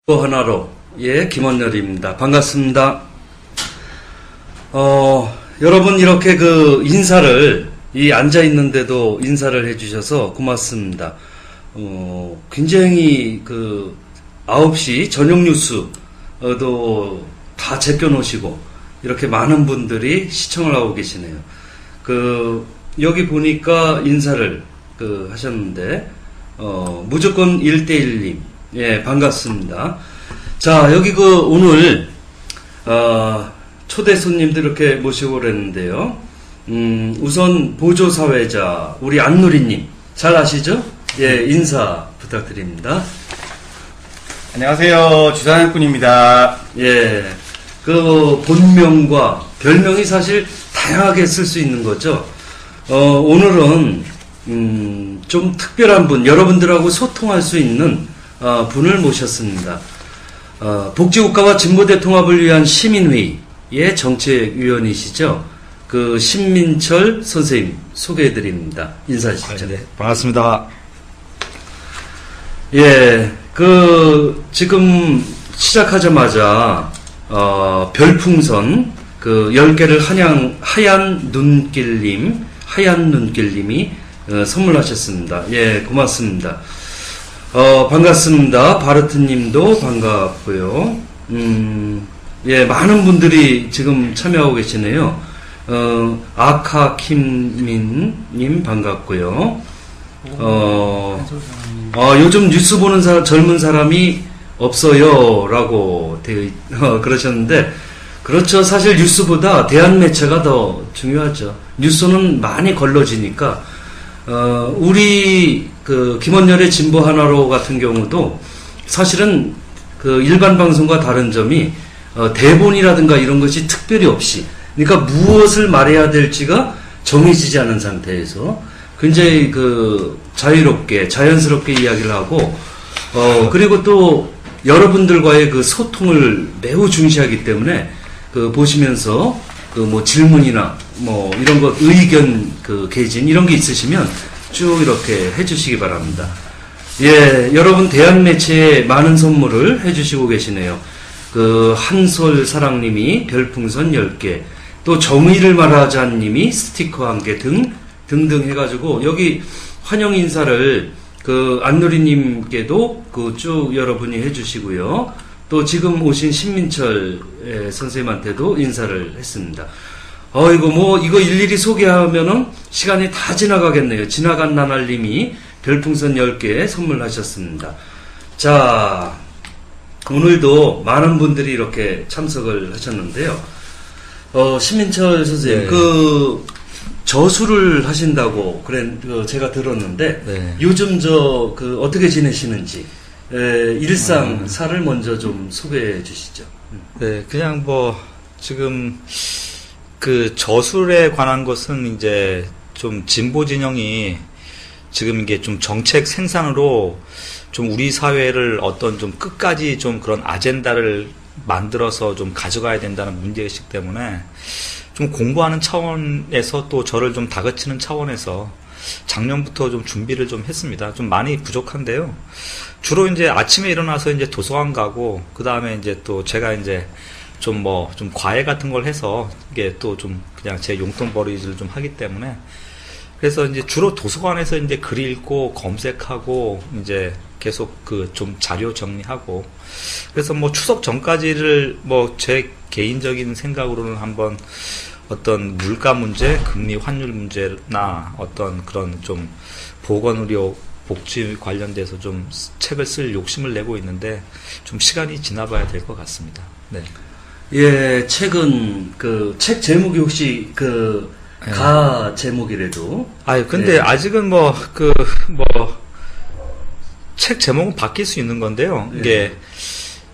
또 하나로, 예, 김원열입니다. 반갑습니다. 여러분, 이렇게 인사를, 앉아있는데도 인사를 해주셔서 고맙습니다. 굉장히 9시 저녁 뉴스도 다 제껴놓으시고, 이렇게 많은 분들이 시청을 하고 계시네요. 여기 보니까 인사를, 하셨는데, 무조건 1대1님. 예, 반갑습니다. 자, 여기 오늘, 초대 손님들 이렇게 모시고 그랬는데요. 우선 보조사회자, 우리 안누리님. 잘 아시죠? 예, 인사 부탁드립니다. 안녕하세요. 주사장꾼입니다. 예, 본명과 별명이 사실 다양하게 쓸 수 있는 거죠. 오늘은, 좀 특별한 분, 여러분들하고 소통할 수 있는 분을 모셨습니다. 복지국가와 진보대 통합을 위한 시민회의의 정책위원이시죠. 신민철 선생님 소개해드립니다. 인사하시죠. 네, 반갑습니다. 예, 지금 시작하자마자 별풍선 10개를 하얀 눈길님이 선물하셨습니다. 예, 고맙습니다. 반갑습니다. 바르트님도 반갑고요. 예, 많은 분들이 지금 참여하고 계시네요. 아카킴님 반갑고요. 요즘 뉴스 보는 젊은 사람이 없어요. 라고 그러셨는데, 그렇죠. 사실 뉴스보다 대한매체가 더 중요하죠. 뉴스는 많이 걸러지니까, 우리 김원열의 진보 하나로 같은 경우도 사실은 일반 방송과 다른 점이 대본이라든가 이런 것이 특별히 없이, 그러니까 무엇을 말해야 될지가 정해지지 않은 상태에서 굉장히 자유롭게 자연스럽게 이야기를 하고, 그리고 또 여러분들과의 소통을 매우 중시하기 때문에 보시면서 질문이나 이런 것, 의견 개진 이런 게 있으시면 쭉 이렇게 해주시기 바랍니다. 예, 여러분 대한매체에 많은 선물을 해주시고 계시네요. 한솔 사랑님이 별풍선 10개, 또 정의를 말하자님이 스티커 1개 등등 해가지고, 여기 환영 인사를 안누리님께도 쭉 여러분이 해주시고요. 또 지금 오신 신민철 선생님한테도 인사를 했습니다. 이거 일일이 소개하면은 시간이 다 지나가겠네요. 지나간 나날님이 별풍선 10개 선물하셨습니다. 자, 오늘도 많은 분들이 이렇게 참석을 하셨는데요. 신민철 선생님, 네. 저술을 하신다고 제가 들었는데, 네. 요즘 어떻게 지내시는지, 일상사를 먼저 좀 소개해 주시죠. 네, 그냥 지금 저술에 관한 것은 이제 좀 진보 진영이 지금 이게 좀 정책 생산으로 좀 우리 사회를 어떤 좀 끝까지 좀 그런 아젠다를 만들어서 좀 가져가야 된다는 문제의식 때문에 좀 공부하는 차원에서, 또 저를 좀 다그치는 차원에서 작년부터 좀 준비를 좀 했습니다. 좀 많이 부족한데요. 주로 이제 아침에 일어나서 이제 도서관 가고, 그 다음에 이제 또 제가 이제 좀 과외 같은 걸 해서 이게 또 좀 그냥 제 용돈벌이를 좀 하기 때문에, 그래서 이제 주로 도서관에서 이제 글 읽고 검색하고 이제 계속 좀 자료 정리하고, 그래서 추석 전까지를 제 개인적인 생각으로는 한번 어떤 물가 문제, 금리 환율 문제나 어떤 그런 좀 보건의료 복지 관련돼서 좀 책을 쓸 욕심을 내고 있는데, 좀 시간이 지나봐야 될 것 같습니다. 네. 예, 책은 책 제목이 혹시 제목이라도. 근데 네. 아직은 책 제목은 바뀔 수 있는 건데요. 네. 이게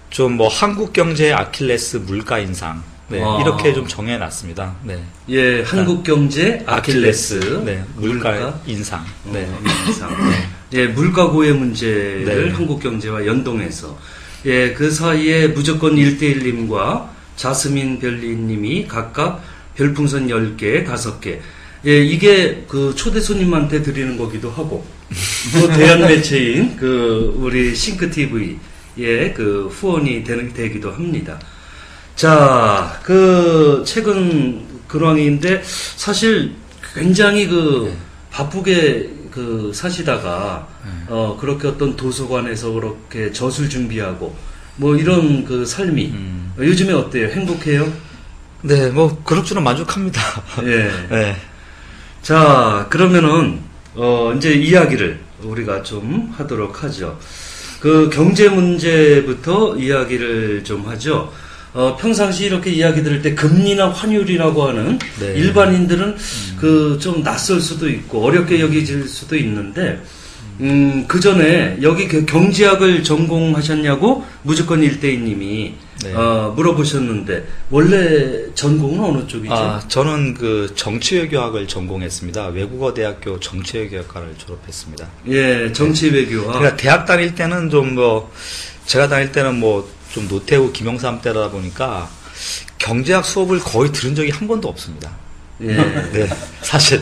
좀 한국경제의 아킬레스 물가 인상. 네, 이렇게 좀 정해놨습니다. 네. 예, 한국경제 아킬레스. 네, 물가 인상. 네. 인상. 네. 예, 물가 고해 문제를 네. 한국경제와 연동해서. 예, 그 사이에 무조건 1대1님과 자스민 별리님이 각각 별풍선 10개, 5개. 예, 이게 초대 손님한테 드리는 거기도 하고, 또 대한매체인 우리 싱크TV 그 후원이 되기도 합니다. 자, 그 최근 근황인데 사실 굉장히 바쁘게 사시다가 그렇게 어떤 도서관에서 그렇게 저술 준비하고 뭐 이런 그 삶이 요즘에 어때요? 행복해요? 네, 뭐 그럭저럭 만족합니다. 예. 네. 자, 그러면은 이제 이야기를 우리가 좀 하도록 하죠. 그 경제 문제부터 이야기를 좀 하죠. 평상시 이렇게 이야기 들을 때 금리나 환율이라고 하는 네. 일반인들은 좀 낯설 수도 있고 어렵게 여겨질 수도 있는데 그 전에 여기 경제학을 전공하셨냐고 무조건 일대인님이 네. 물어보셨는데 원래 전공은 어느 쪽이죠? 저는 그 정치외교학을 전공했습니다. 외국어 대학교 정치외교학과를 졸업했습니다. 예, 정치외교학. 그러니까 대학 다닐 때는 제가 다닐 때는 좀 노태우 김영삼 때다 보니까 경제학 수업을 거의 들은 적이 한 번도 없습니다. 예. 네, 사실.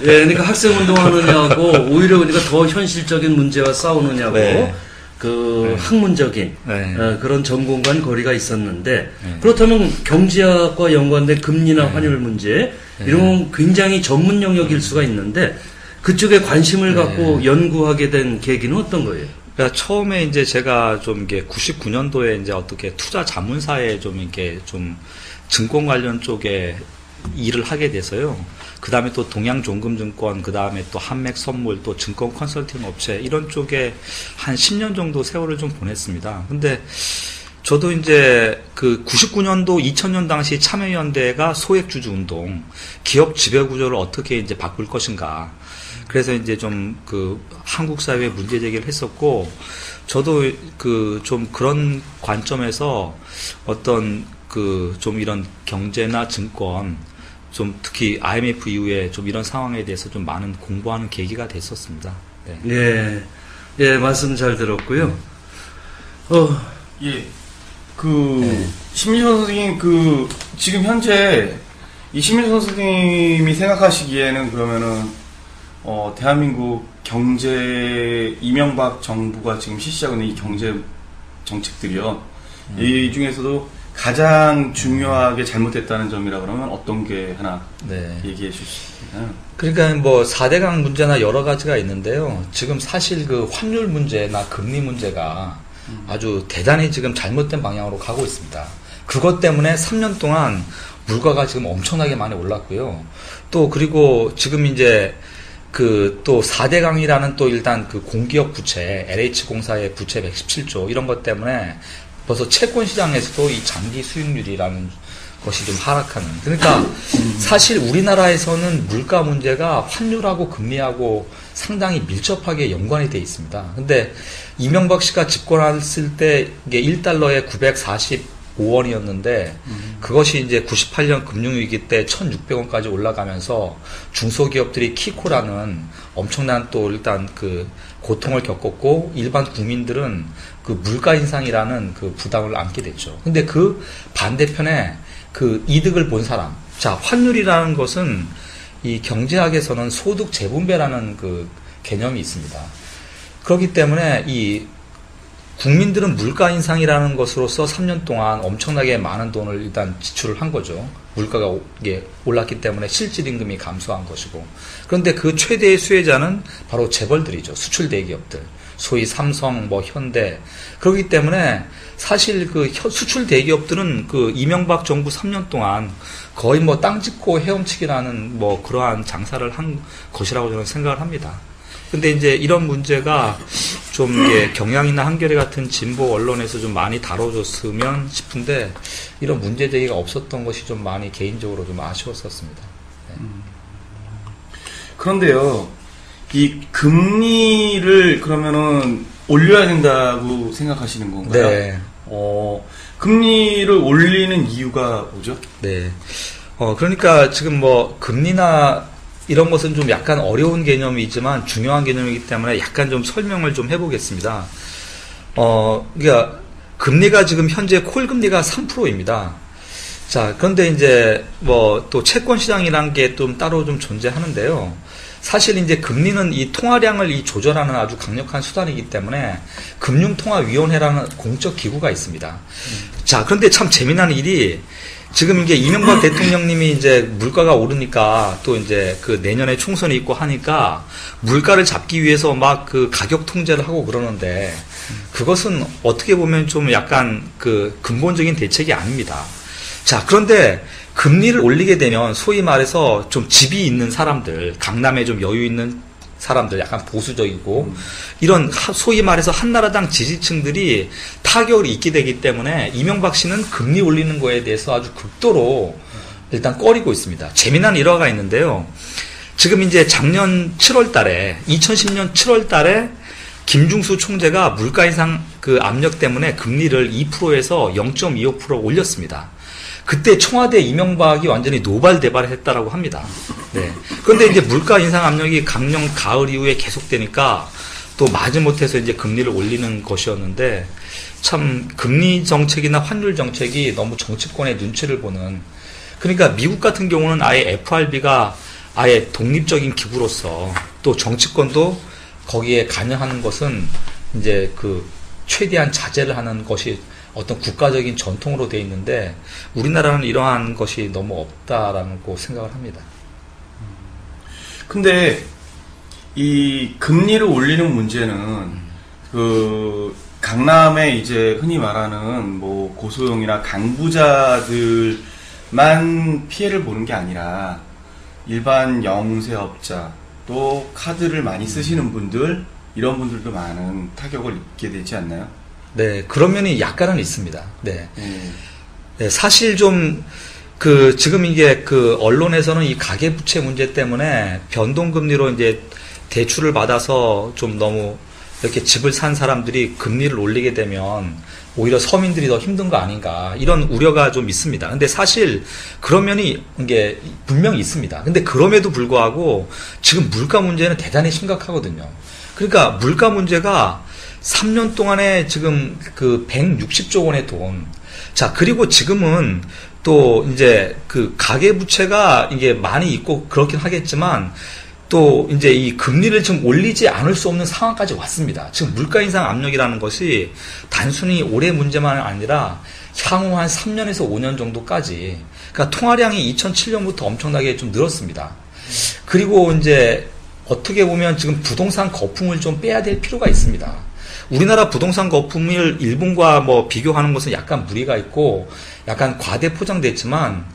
예, 그러니까 학생 운동하느냐고 오히려 그러니까 더 현실적인 문제와 싸우느냐고 네. 네. 학문적인 네. 그런 전공간 거리가 있었는데 네. 그렇다면 경제학과 연관된 금리나 네. 환율 문제 네. 이런 건 굉장히 전문 영역일 수가 있는데 그쪽에 관심을 갖고 연구하게 된 계기는 어떤 거예요? 그러니까 처음에 이제 제가 좀 이게 99년도에 이제 어떻게 투자 자문사에 좀 증권 관련 쪽에 일을 하게 돼서요. 그 다음에 또 동양종금증권, 그 다음에 또 한맥선물, 또 증권 컨설팅 업체 이런 쪽에 한 10년 정도 세월을 좀 보냈습니다. 근데 저도 이제 그 99년도, 2000년 당시 참여연대가 소액주주 운동, 기업 지배구조를 어떻게 이제 바꿀 것인가. 그래서 이제 좀 한국 사회에 문제 제기를 했었고, 저도 좀 그런 관점에서 어떤 좀 이런 경제나 증권, 좀 특히 IMF 이후에 좀 이런 상황에 대해서 좀 많은 공부하는 계기가 됐었습니다. 네. 예, 말씀 잘 들었고요. 예, 심리전 선생님, 지금 현재, 이 심리전 선생님이 생각하시기에는 그러면은, 대한민국 이명박 정부가 지금 실시하고 있는 이 경제 정책들이요. 이 중에서도 가장 중요하게 잘못됐다는 점이라 그러면 어떤 게 하나 얘기해 주실 수 있나요? 그러니까 4대강 문제나 여러 가지가 있는데요. 지금 사실 환율 문제나 금리 문제가 아주 대단히 지금 잘못된 방향으로 가고 있습니다. 그것 때문에 3년 동안 물가가 지금 엄청나게 많이 올랐고요. 또 그리고 지금 이제 또 4대강이라는 또 일단 공기업 부채, LH공사의 부채 117조 이런 것 때문에 벌써 채권 시장에서도 이 장기 수익률이라는 것이 좀 하락하는. 그러니까 사실 우리나라에서는 물가 문제가 환율하고 금리하고 상당히 밀접하게 연관이 되어 있습니다. 근데 이명박 씨가 집권했을 때 이게 1달러에 945원이었는데 그것이 이제 98년 금융위기 때 1,600원까지 올라가면서 중소기업들이 키코라는 엄청난 또 일단 고통을 겪었고 일반 국민들은 물가 인상이라는 부담을 안게 됐죠. 근데 반대편에 이득을 본 사람. 자, 환율이라는 것은 이 경제학에서는 소득 재분배라는 개념이 있습니다. 그렇기 때문에 이 국민들은 물가 인상이라는 것으로서 3년 동안 엄청나게 많은 돈을 일단 지출을 한 거죠. 물가가 올랐기 때문에 실질 임금이 감소한 것이고. 그런데 최대의 수혜자는 바로 재벌들이죠. 수출 대기업들. 소위 삼성, 현대. 그렇기 때문에 사실 수출 대기업들은 이명박 정부 3년 동안 거의 땅 짚고 헤엄치기라는 그러한 장사를 한 것이라고 저는 생각을 합니다. 근데 이제 이런 문제가 좀 경향이나 한겨레 같은 진보 언론에서 좀 많이 다뤄줬으면 싶은데 이런 문제 제기가 없었던 것이 좀 많이 개인적으로 좀 아쉬웠었습니다. 네. 그런데요, 이 금리를 그러면은 올려야 된다고 생각하시는 건가요? 네. 금리를 올리는 이유가 뭐죠? 네. 그러니까 지금 금리나 이런 것은 좀 약간 어려운 개념이지만 중요한 개념이기 때문에 약간 좀 설명을 좀 해보겠습니다. 그러니까 금리가 지금 현재 콜금리가 3%입니다. 자, 그런데 이제 또 채권 시장이라는 게 좀 따로 좀 존재하는데요. 사실 이제 금리는 이 통화량을 조절하는 아주 강력한 수단이기 때문에 금융통화위원회라는 공적 기구가 있습니다. 자, 그런데 참 재미난 일이 지금 이게 이명박 대통령님이 이제 물가가 오르니까 또 이제 그 내년에 총선이 있고 하니까 물가를 잡기 위해서 막 그 가격 통제를 하고 그러는데 그것은 어떻게 보면 좀 약간 그 근본적인 대책이 아닙니다. 자, 그런데 금리를 올리게 되면 소위 말해서 좀 집이 있는 사람들, 강남에 좀 여유 있는 사람들, 약간 보수적이고 이런 소위 말해서 한나라당 지지층들이 타격을 입게 되기 때문에 이명박 씨는 금리 올리는 거에 대해서 아주 극도로 일단 꺼리고 있습니다. 재미난 일화가 있는데요. 지금 이제 작년 7월 달에 2010년 7월 달에 김중수 총재가 물가 인상 그 압력 때문에 금리를 2%에서 0.25% 올렸습니다. 그때 청와대 이명박이 완전히 노발대발했다라고 합니다. 네. 그런데 이제 물가 인상 압력이 강령 가을 이후에 계속되니까 또 마지못해서 이제 금리를 올리는 것이었는데 참 금리 정책이나 환율 정책이 너무 정치권의 눈치를 보는, 그러니까 미국 같은 경우는 아예 FRB가 아예 독립적인 기구로서 또 정치권도 거기에 관여하는 것은 이제 그 최대한 자제를 하는 것이 어떤 국가적인 전통으로 돼 있는데 우리나라는 이러한 것이 너무 없다라고 생각을 합니다. 근데 이 금리를 올리는 문제는 그 강남에 이제 흔히 말하는 뭐 고소형이나 강부자들만 피해를 보는 게 아니라 일반 영세업자 또 카드를 많이 쓰시는 분들, 이런 분들도 많은 타격을 입게 되지 않나요? 네, 그런 면이 약간은 있습니다. 네. 네, 사실 좀, 지금 이게 언론에서는 이 가계부채 문제 때문에 변동금리로 이제 대출을 받아서 좀 너무 이렇게 집을 산 사람들이 금리를 올리게 되면 오히려 서민들이 더 힘든 거 아닌가, 이런 우려가 좀 있습니다. 근데 사실 그런 면이 이게 분명히 있습니다. 근데 그럼에도 불구하고 지금 물가 문제는 대단히 심각하거든요. 그러니까 물가 문제가 3년 동안에 지금 160조 원의 돈. 자, 그리고 지금은 또 이제 가계부채가 이게 많이 있고 그렇긴 하겠지만 또 이제 이 금리를 지금 올리지 않을 수 없는 상황까지 왔습니다. 지금 물가 인상 압력이라는 것이 단순히 올해 문제만 아니라 향후 한 3년에서 5년 정도까지, 그러니까 통화량이 2007년부터 엄청나게 좀 늘었습니다. 그리고 이제 어떻게 보면 지금 부동산 거품을 좀 빼야 될 필요가 있습니다. 우리나라 부동산 거품을 일본과 뭐 비교하는 것은 약간 무리가 있고 약간 과대 포장됐지만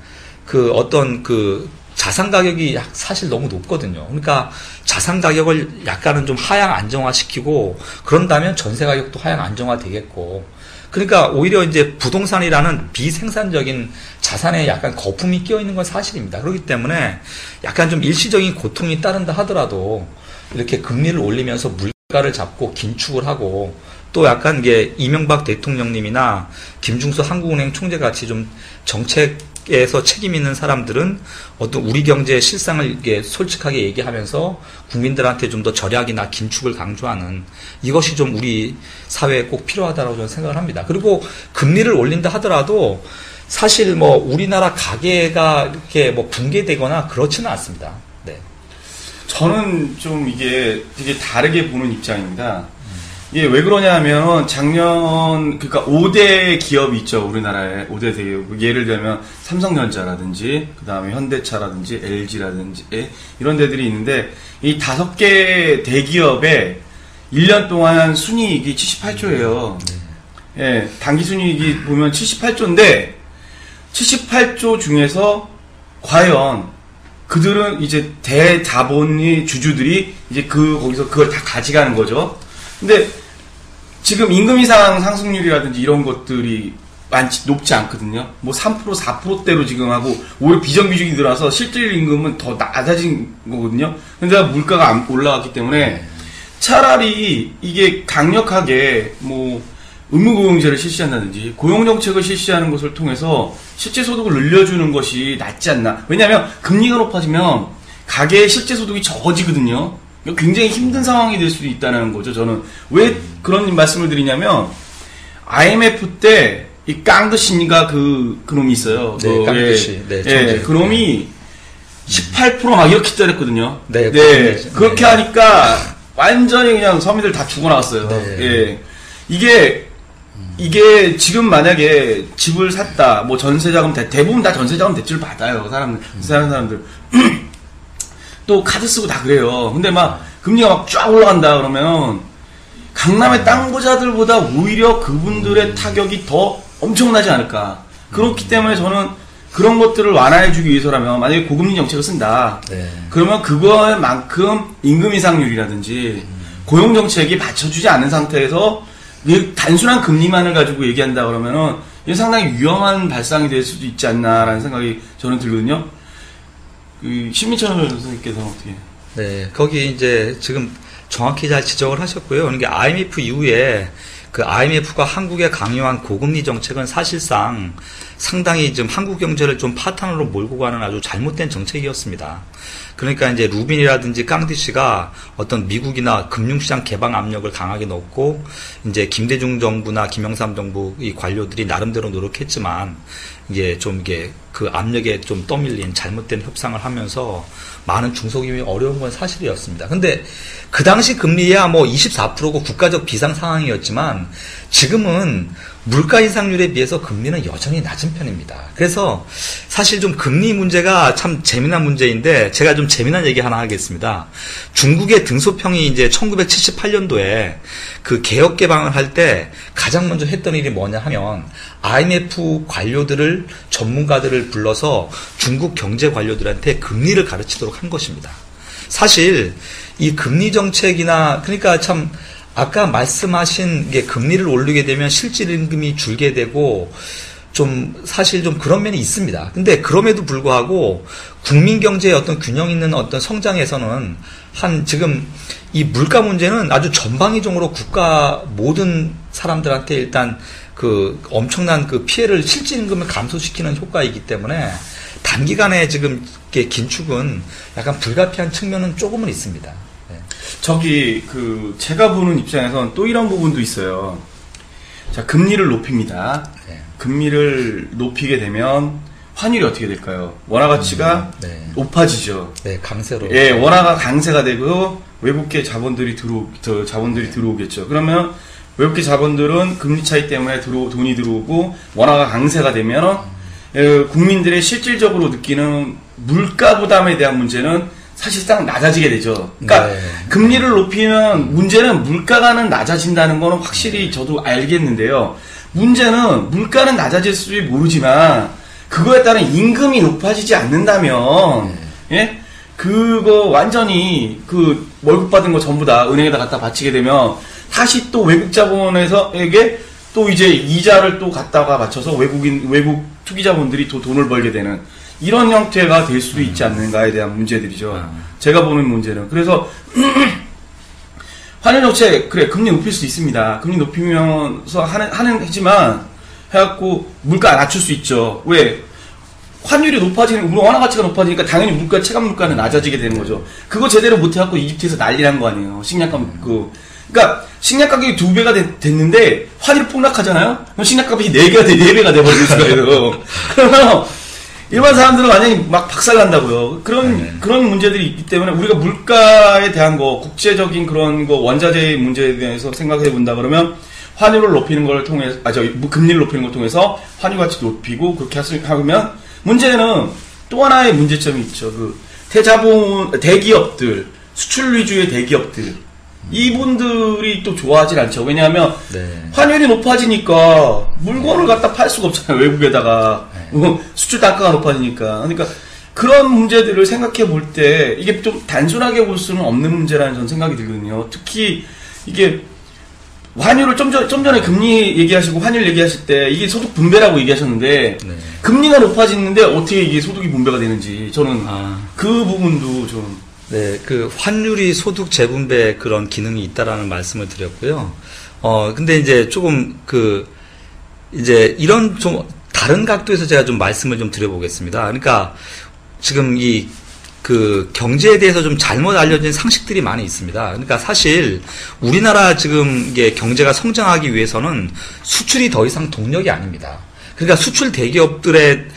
자산 가격이 사실 너무 높거든요. 그러니까 자산 가격을 약간은 좀 하향 안정화시키고 그런다면 전세 가격도 하향 안정화 되겠고, 그러니까 오히려 이제 부동산이라는 비생산적인 자산에 약간 거품이 끼어 있는 건 사실입니다. 그렇기 때문에 약간 좀 일시적인 고통이 따른다 하더라도 이렇게 금리를 올리면서 물가를 잡고 긴축을 하고, 또 약간 이게 이명박 대통령님이나 김중수 한국은행 총재 같이 좀 정책에서 책임 있는 사람들은 어떤 우리 경제의 실상을 이게 솔직하게 얘기하면서 국민들한테 좀 더 절약이나 긴축을 강조하는, 이것이 좀 우리 사회에 꼭 필요하다고 저는 생각을 합니다. 그리고 금리를 올린다 하더라도 사실 뭐 우리나라 가계가 이렇게 뭐 붕괴되거나 그렇지는 않습니다. 네. 저는 좀 이게 되게 다르게 보는 입장입니다. 이게 왜 그러냐면 그러니까 5대 기업이 있죠. 우리나라에 5대 대기업. 예를 들면 삼성전자라든지 그다음에 현대차라든지 LG라든지 이런 데들이 있는데 이 5개 대기업의 1년 동안 순이익이 78조예요. 예, 단기 순이익이 보면 78조인데 78조 중에서 과연 그들은 이제 대자본의 주주들이 이제 거기서 그걸 다 가져가는 거죠. 근데 지금 임금 인상 상승률이라든지 이런 것들이 높지 않거든요. 뭐 3%, 4%대로 지금 하고 오히려 비정규직이 늘어서 실질 임금은 더 낮아진 거거든요. 근데 물가가 안 올라갔기 때문에 차라리 이게 강력하게 뭐 의무고용제를 실시한다든지 고용정책을 실시하는 것을 통해서 실제 소득을 늘려주는 것이 낫지 않나. 왜냐하면 금리가 높아지면 가계의 실제 소득이 적어지거든요. 굉장히 힘든 상황이 될 수도 있다는 거죠. 저는 왜 그런 말씀을 드리냐면 IMF 때 이 깡드신이가 그놈이 있어요. 네, 깡드신. 네, 예, 그놈이 18% 막 이렇게 때렸거든요. 네, 그렇게 네. 하니까 완전히 그냥 서민들 다 죽어나갔어요. 네. 예. 이게 지금 만약에 집을 샀다, 뭐 전세자금 대부분 다 전세자금 대출 받아요. 사람들. 또 카드 쓰고 다 그래요. 근데 막 금리가 막 쫙 올라간다 그러면 강남의 땅 부자들보다 오히려 그분들의 타격이 더 엄청나지 않을까. 그렇기 때문에 저는 그런 것들을 완화해주기 위해서라면 만약에 고금리 정책을 쓴다. 네. 그러면 그거만큼 임금 인상률이라든지 고용 정책이 받쳐주지 않은 상태에서 단순한 금리만을 가지고 얘기한다 그러면은 이게 상당히 위험한 발상이 될 수도 있지 않나라는 생각이 저는 들거든요. 신민철 선생님께서 어떻게? 네, 거기 이제 지금 정확히 잘 지적을 하셨고요. 그러니까 IMF 이후에 그 IMF가 한국에 강요한 고금리 정책은 사실상 상당히 지금 한국 경제를 좀 파탄으로 몰고 가는 아주 잘못된 정책이었습니다. 그러니까 이제 루빈이라든지 깡디 씨가 어떤 미국이나 금융시장 개방 압력을 강하게 넣고 이제 김대중 정부나 김영삼 정부 이 관료들이 나름대로 노력했지만 이게 좀 이게 그 압력에 좀 떠밀린 잘못된 협상을 하면서 많은 중소기업이 어려운 건 사실이었습니다. 근데 그 당시 금리야 뭐 24%고 국가적 비상 상황이었지만 지금은 물가 인상률에 비해서 금리는 여전히 낮은 편입니다. 그래서 사실 좀 금리 문제가 참 재미난 문제인데 제가 좀 재미난 얘기 하나 하겠습니다. 중국의 등소평이 이제 1978년도에 그 개혁 개방을 할 때 가장 먼저 했던 일이 뭐냐 하면 IMF 관료들을 전문가들을 불러서 중국 경제 관료들한테 금리를 가르치도록 한 것입니다. 사실 이 금리 정책이나 그러니까 참 아까 말씀하신 게 금리를 올리게 되면 실질 임금이 줄게 되고 좀 사실 좀 그런 면이 있습니다. 근데 그럼에도 불구하고 국민 경제의 어떤 균형 있는 어떤 성장에서는 지금 이 물가 문제는 아주 전방위적으로 국가 모든 사람들한테 일단 그 엄청난 그 피해를 실질 임금을 감소시키는 효과이기 때문에 단기간에 지금 긴축은 약간 불가피한 측면은 조금은 있습니다. 네. 제가 보는 입장에선 또 이런 부분도 있어요. 자, 금리를 높입니다. 네. 금리를 높이게 되면 환율이 어떻게 될까요? 원화 가치가 네. 높아지죠. 네, 강세로. 예, 원화가 강세가 되고 외국계 자본들이 들어오겠죠. 그러면 외국계 자본들은 금리 차이 때문에 돈이 들어오고 원화가 강세가 되면 국민들의 실질적으로 느끼는 물가 부담에 대한 문제는 사실상 낮아지게 되죠. 그러니까 네. 금리를 높이면 문제는 물가가는 낮아진다는 거는 확실히 저도 알겠는데요. 문제는 물가는 낮아질지 모르지만 그거에 따른 임금이 높아지지 않는다면 예? 그거 완전히 그 월급 받은 거 전부 다 은행에다 갖다 바치게 되면 다시 또 외국 자본에게 또 이제 이자를 또 갖다가 맞춰서 외국 투기자본들이 또 돈을 벌게 되는 이런 형태가 될 수도 있지 않는가에 대한 문제들이죠. 제가 보는 문제는. 그래서 환율 정책 그래 금리 높일 수 있습니다. 금리 높이면서 하지만 해갖고 물가 낮출 수 있죠. 왜? 환율이 높아지는, 우리 원화 가치가 높아지니까 당연히 체감 물가는 낮아지게 되는 거죠. 그거 제대로 못해갖고 이집트에서 난리난 거 아니에요. 그러니까 식량 가격이 2배가 됐는데 환율이 폭락하잖아요? 그럼 식량 가격이 4배가 돼버릴 수가 있어요. 그러면 일반 사람들은 완전히 막 박살난다고요. 그런 문제들이 있기 때문에 우리가 물가에 대한 거, 국제적인 그런 거, 원자재 문제에 대해서 생각해 본다 그러면 환율을 높이는 걸 통해서, 금리를 높이는 걸 통해서 환율 가치 높이고 그렇게 하면 문제는 또 하나의 문제점이 있죠. 대기업들, 수출 위주의 대기업들. 이분들이 또 좋아하진 않죠. 왜냐하면 환율이 높아지니까 물건을 갖다 팔 수가 없잖아요. 외국에다가. 수출 단가가 높아지니까. 그러니까 그런 문제들을 생각해 볼 때 이게 좀 단순하게 볼 수는 없는 문제라는 저는 생각이 들거든요. 특히 이게 환율을 좀 전에 금리 얘기하시고 환율 얘기하실 때 이게 소득 분배라고 얘기하셨는데 금리가 높아지는데 어떻게 이게 소득이 분배가 되는지 저는 그 부분도 좀 네, 그 환율이 소득 재분배 그런 기능이 있다라는 말씀을 드렸고요. 근데 이제 조금 이제 이런 좀 다른 각도에서 제가 좀 말씀을 좀 드려보겠습니다. 그러니까 지금 경제에 대해서 좀 잘못 알려진 상식들이 많이 있습니다. 그러니까 사실 우리나라 지금 이게 경제가 성장하기 위해서는 수출이 더 이상 동력이 아닙니다. 그러니까 수출 대기업들은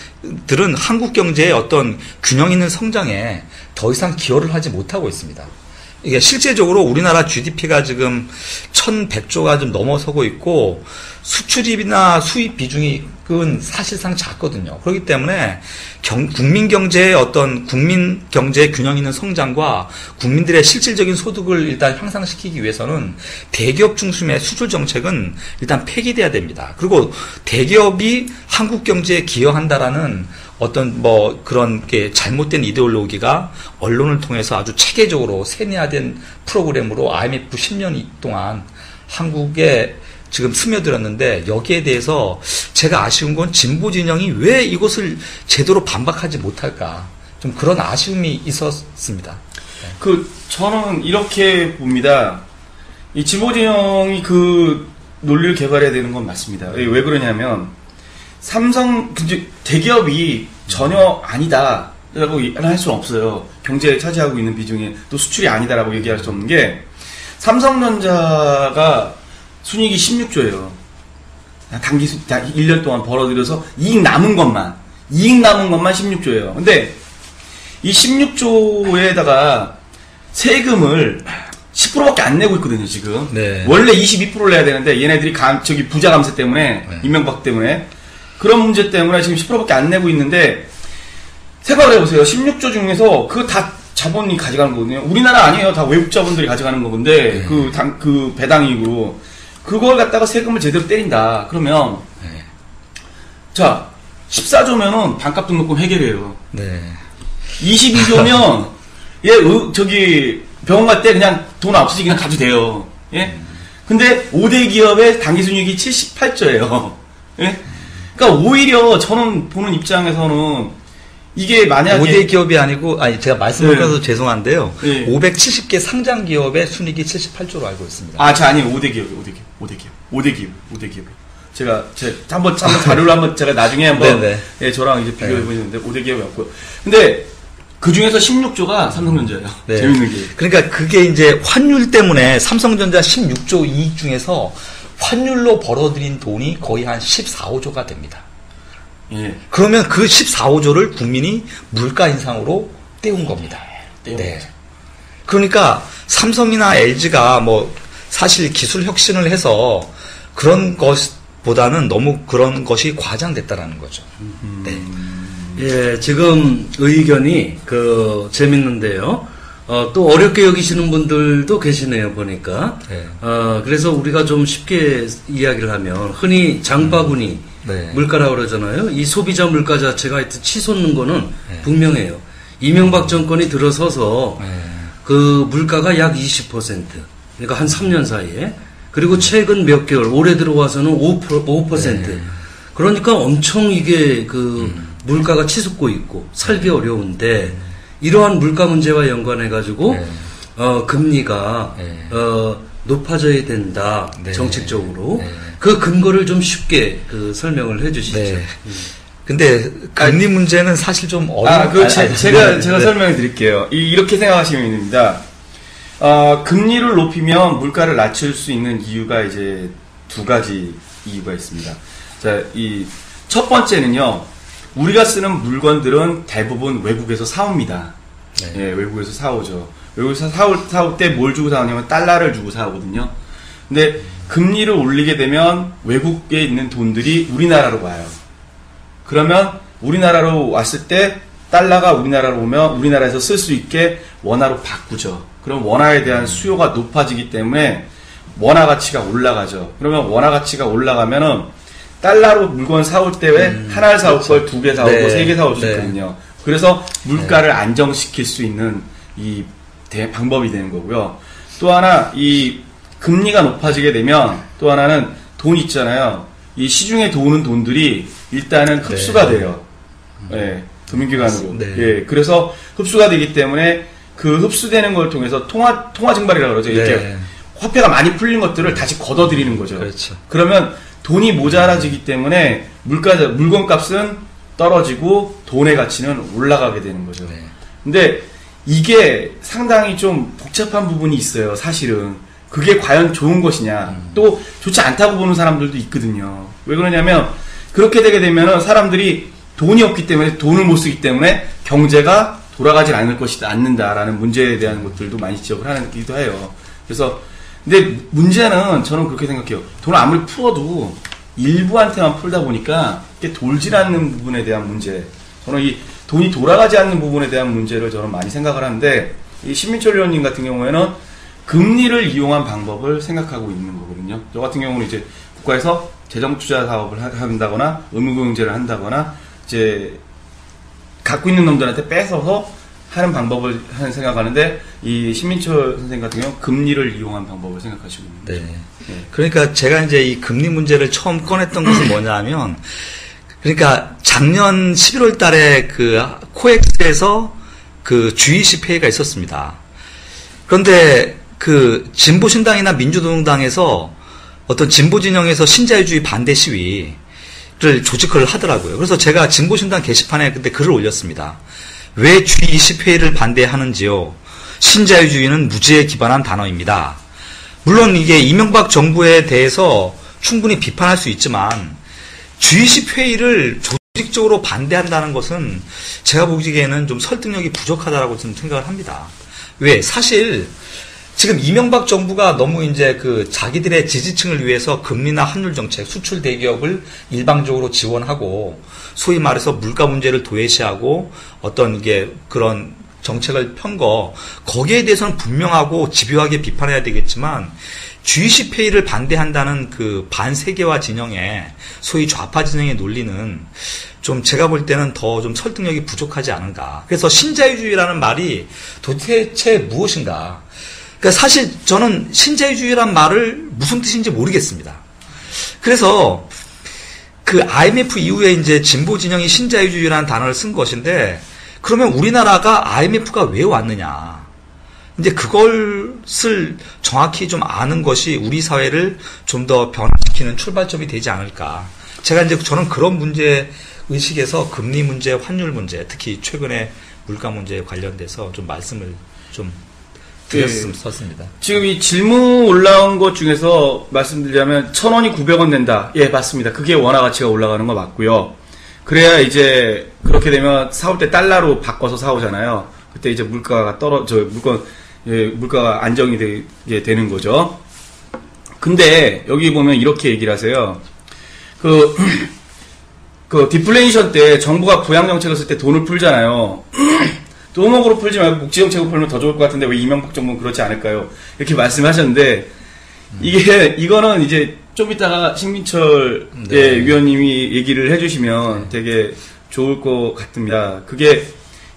한국 경제의 어떤 균형 있는 성장에 더 이상 기여를 하지 못하고 있습니다. 이게 실제적으로 우리나라 GDP가 지금 1,100조가 좀 넘어서고 있고 수출입이나 수입 비중은 사실상 작거든요. 그렇기 때문에 국민 경제의 어떤 국민 경제의 균형 있는 성장과 국민들의 실질적인 소득을 일단 향상시키기 위해서는 대기업 중심의 수출 정책은 일단 폐기돼야 됩니다. 그리고 대기업이 한국 경제에 기여한다라는 어떤 뭐 그런 게 잘못된 이데올로기가 언론을 통해서 아주 체계적으로 세뇌화된 프로그램으로 IMF 10년 동안 한국에 지금 스며들었는데 여기에 대해서 제가 아쉬운 건 진보 진영이 왜 이것을 제대로 반박하지 못할까 좀 그런 아쉬움이 있었습니다. 저는 이렇게 봅니다. 이 진보 진영이 그 논리를 개발해야 되는 건 맞습니다. 왜 그러냐면 삼성 대기업이 전혀 아니다라고 할 수는 없어요. 경제에 차지하고 있는 비중이 또 수출이 아니다라고 얘기할 수 없는 게 삼성전자가 순이익이 16조예요. 단기 1년 동안 벌어들여서 이익 남은 것만 16조예요. 근데 이 16조에다가 세금을 10%밖에 안 내고 있거든요, 지금. 네. 원래 22%를 내야 되는데 얘네들이 부자 감세 때문에 이명박 때문에 그런 문제 때문에 지금 10%밖에 안 내고 있는데 생각을 해보세요. 16조 중에서 그거 다 자본이 가져가는 거거든요. 우리나라 아니에요. 다 외국 자본들이 가져가는 거건데 그 배당이고 그걸 갖다가 세금을 제대로 때린다. 그러면 자 14조면은 반값 등록금 해결해요. 네. 22조면 저기 병원 갈 때 그냥 돈 없이 그냥 가도 돼요. 예? 근데 5대 기업의 당기순이익이 78조예요. 예? 그러니까 오히려 저는 보는 입장에서는 이게 만약에 5대 기업이 아니고 제가 말씀드려서 죄송한데요. 네. 570개 상장 기업의 순이익이 78조로 알고 있습니다. 아니에요. 5대 기업. 제가 한번 자료를 한번 제가 나중에 한번 예, 저랑 이제 비교해 보시는데 5대 기업이었고요. 근데 그 중에서 16조가 삼성전자예요. 네. 재밌는 게. 그러니까 그게 이제 환율 때문에 삼성전자 16조 이익 중에서 환율로 벌어들인 돈이 거의 한 14~15조가 됩니다. 예. 그러면 그 14~15조를 국민이 물가 인상으로 떼운 겁니다. 네. 그러니까 삼성이나 LG가 뭐 사실 기술 혁신을 해서 그런 것보다는 너무 그런 것이 과장됐다라는 거죠. 네. 예, 지금 의견이 재밌는데요. 또 어렵게 여기시는 분들도 계시네요, 보니까. 네. 그래서 우리가 좀 쉽게 이야기를 하면, 흔히 장바구니 네. 물가라고 그러잖아요. 이 소비자 물가 자체가 하여튼 치솟는 거는 분명해요. 이명박 정권이 들어서서 그 물가가 약 20%. 그러니까 한 3년 사이에. 그리고 최근 몇 개월, 올해 들어와서는 5%. 그러니까 엄청 이게 물가가 치솟고 있고, 살기 어려운데, 이러한 물가 문제와 연관해가지고, 금리가, 높아져야 된다. 정책적으로. 그 근거를 좀 쉽게 설명을 해 주시죠. 네. 근데 금리 문제는 사실 좀 어려운. 제가 설명해 드릴게요. 이렇게 생각하시면 됩니다. 금리를 높이면 물가를 낮출 수 있는 이유가 이제 두 가지 이유가 있습니다. 자, 첫 번째는요, 우리가 쓰는 물건들은 대부분 외국에서 사옵니다. 네. 예, 외국에서 사오죠. 외국에서 사올 때 뭘 주고 사오냐면 달러를 주고 사오거든요. 근데 금리를 올리게 되면 외국에 있는 돈들이 우리나라로 와요. 그러면 우리나라로 왔을 때 달러가 우리나라로 오면 우리나라에서 쓸 수 있게 원화로 바꾸죠. 그럼 원화에 대한 수요가 높아지기 때문에 원화 가치가 올라가죠. 그러면 원화 가치가 올라가면은 달러로 물건 사올 때 왜 하나를 사올 걸 2개 사오고 3개 사올 수 있거든요. 그래서 물가를 안정시킬 수 있는 이 방법이 되는 거고요. 또 하나 이 금리가 높아지게 되면 또 하나는 돈 있잖아요. 이 시중에 도는 돈들이 일단은 흡수가 돼요. 예, 금융기관으로. 예, 그래서 흡수가 되기 때문에 그 흡수되는 걸 통해서 통화 증발이라고 그러죠. 이렇게 화폐가 많이 풀린 것들을 다시 걷어들이는 거죠. 그렇죠. 그러면 돈이 모자라지기 때문에 물건 값은 떨어지고 돈의 가치는 올라가게 되는 거죠. 근데 이게 상당히 좀 복잡한 부분이 있어요, 사실은. 그게 과연 좋은 것이냐. 또 좋지 않다고 보는 사람들도 있거든요. 왜 그러냐면 그렇게 되게 되면은 사람들이 돈이 없기 때문에 돈을 못 쓰기 때문에 경제가 돌아가지 않는다라는 문제에 대한 것들도 많이 지적을 하기도 해요. 그래서 근데 문제는 저는 그렇게 생각해요. 돈을 아무리 풀어도 일부한테만 풀다 보니까 이게 돌질 않는 부분에 대한 문제. 저는 이 돈이 돌아가지 않는 부분에 대한 문제를 저는 많이 생각을 하는데 이 신민철 의원님 같은 경우에는 금리를 이용한 방법을 생각하고 있는 거거든요. 저 같은 경우는 이제 국가에서 재정 투자 사업을 한다거나 의무경제를 한다거나 이제 갖고 있는 놈들한테 뺏어서 하는 방법을 생각하는데 이 신민철 선생님 같은 경우 금리를 이용한 방법을 생각하시고 있는 거죠. 네. 네. 그러니까 제가 이제 이 금리 문제를 처음 꺼냈던 것은 뭐냐면 그러니까 작년 11월 달에 그 코엑스에서 그 G20 회의가 있었습니다. 그런데 그 진보신당이나 민주노동당에서 어떤 진보 진영에서 신자유주의 반대 시위를 조직을 하더라고요. 그래서 제가 진보신당 게시판에 그때 글을 올렸습니다. 왜 G20 회의를 반대하는지요? 신자유주의는 무지에 기반한 단어입니다. 물론 이게 이명박 정부에 대해서 충분히 비판할 수 있지만 G20 회의를 조직적으로 반대한다는 것은 제가 보기에는 좀 설득력이 부족하다라고 좀 생각을 합니다. 왜? 사실 지금 이명박 정부가 너무 이제 그 자기들의 지지층을 위해서 금리나 환율 정책, 수출 대기업을 일방적으로 지원하고 소위 말해서 물가 문제를 도외시하고 어떤 이게 그런 정책을 편 거기에 대해서는 분명하고 집요하게 비판해야 되겠지만 G20 회의를 반대한다는 그 반세계화 진영의 소위 좌파 진영의 논리는 좀 제가 볼 때는 더 좀 설득력이 부족하지 않은가. 그래서 신자유주의라는 말이 도대체 무엇인가. 그러니까 사실 저는 신자유주의란 말을 무슨 뜻인지 모르겠습니다. 그래서 그 IMF 이후에 이제 진보 진영이 신자유주의라는 단어를 쓴 것인데 그러면 우리나라가 IMF가 왜 왔느냐. 이제 그것을 정확히 좀 아는 것이 우리 사회를 좀 더 변화시키는 출발점이 되지 않을까. 제가 이제 저는 그런 문제 의식에서 금리 문제, 환율 문제, 특히 최근에 물가 문제에 관련돼서 좀 말씀을 좀 드렸습니다. 지금 이 질문 올라온 것 중에서 말씀드리자면 1,000원이 900원 된다. 예, 맞습니다. 그게 원화 가치가 올라가는 거 맞고요. 그래야 이제 그렇게 되면 사올 때 달러로 바꿔서 사오잖아요. 그때 이제 물가가 물가가 안정이 되는 거죠. 근데 여기 보면 이렇게 얘기를 하세요. 그 디플레이션 때 정부가 부양 정책을 쓸 때 돈을 풀잖아요. 도목으로 풀지 말고 묵지정책으로 풀면 더 좋을 것 같은데 왜 이명박 정부는 그렇지 않을까요? 이렇게 말씀하셨는데 이거는 이제 좀 이따가 신민철 위원님이 얘기를 해주시면 되게 좋을 것 같습니다. 그게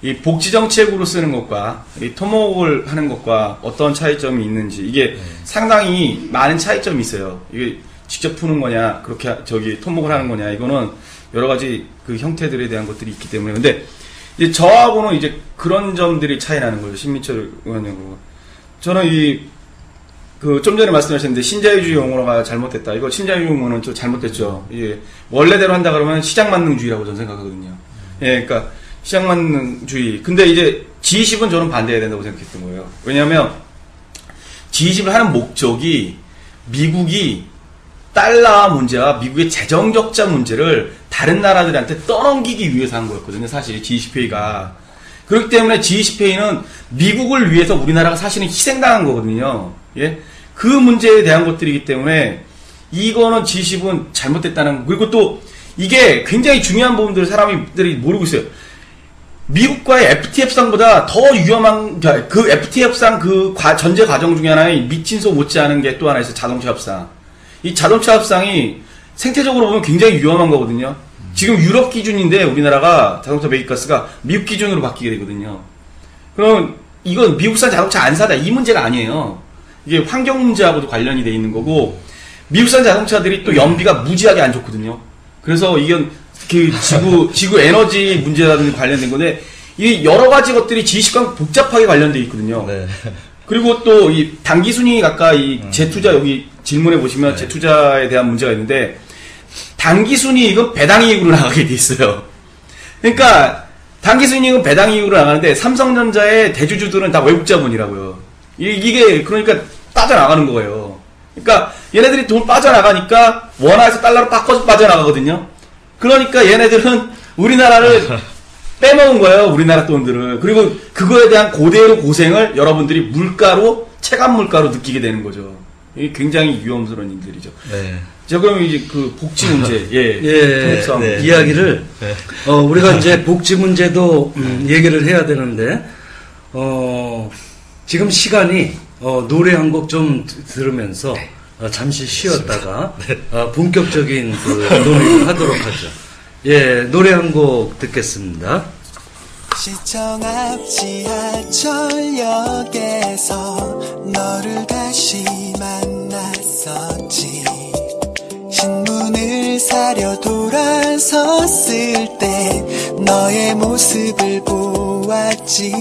이 복지정책으로 쓰는 것과 이 토목을 하는 것과 어떤 차이점이 있는지 이게 상당히 많은 차이점이 있어요. 이게 직접 푸는 거냐 그렇게 토목을 하는 거냐 이거는 여러 가지 그 형태들에 대한 것들이 있기 때문에 근데 이제 저하고는 이제 그런 점들이 차이 나는 거예요. 신민철 의원님하고. 저는 좀 전에 말씀하셨는데, 신자유주의 용어가 잘못됐다. 이거 신자유주의 용어는 좀 잘못됐죠. 이게, 원래대로 한다 그러면 시장만능주의라고 저는 생각하거든요. 예, 그러니까, 시장만능주의. 근데 이제, G20은 저는 반대해야 된다고 생각했던 거예요. 왜냐하면, G20을 하는 목적이, 미국이 달러 문제와 미국의 재정 적자 문제를 다른 나라들한테 떠넘기기 위해서 한 거였거든요. 사실 G20회의가. 그렇기 때문에 G20회의는 미국을 위해서 우리나라가 사실은 희생당한 거거든요. 예? 그 문제에 대한 것들이기 때문에 이거는 G20은 잘못됐다는 거. 그리고 또 이게 굉장히 중요한 부분들을 사람들이 모르고 있어요. 미국과의 FTA 협상보다 더 위험한 그 FTA 협상 그 전제 과정 중에 하나의 미친소 못지않은 게 또 하나 있어요. 자동차 협상. 이 자동차 협상이 생태적으로 보면 굉장히 위험한 거거든요. 지금 유럽 기준인데 우리나라가 자동차 배기가스가 미국 기준으로 바뀌게 되거든요. 그럼 이건 미국산 자동차 안 사다 이 문제가 아니에요. 이게 환경 문제하고도 관련이 돼 있는 거고 미국산 자동차들이 또 연비가 무지하게 안 좋거든요. 그래서 이건 그 지구 에너지 문제라든지 관련된 건데 이 여러 가지 것들이 G20과 복잡하게 관련돼 있거든요. 네. 그리고 또 이 단기 순이익 아까 이 재투자 여기 질문해 보시면 재투자에 대한 문제가 있는데 단기 순이익은 배당이익으로 나가게 돼 있어요. 그러니까 단기 순이익은 배당이익으로 나가는데 삼성전자의 대주주들은 다 외국 자본이라고요. 이게 그러니까 빠져나가는 거예요. 그러니까 얘네들이 돈 빠져나가니까 원화에서 달러로 바꿔서 빠져나가거든요. 그러니까 얘네들은 우리나라를 빼먹은 거예요. 우리나라 돈들을. 그리고 그거에 대한 고대로 고생을 여러분들이 물가로, 체감 물가로 느끼게 되는 거죠. 이게 굉장히 위험스러운 일들이죠. 네. 자, 그럼 이제 그 복지 문제, 네. 이야기를, 우리가 이제 복지 문제도, 얘기를 해야 되는데, 지금 시간이, 노래 한 곡 좀 들으면서, 잠시 쉬었다가, 본격적인 그 논의를 하도록 하죠. 예, 노래 한 곡 듣겠습니다. 시청 앞 지하철역에서 너를 다시 만났었지. 신문을 사려 돌아섰을 때 너의 모습을 보았지.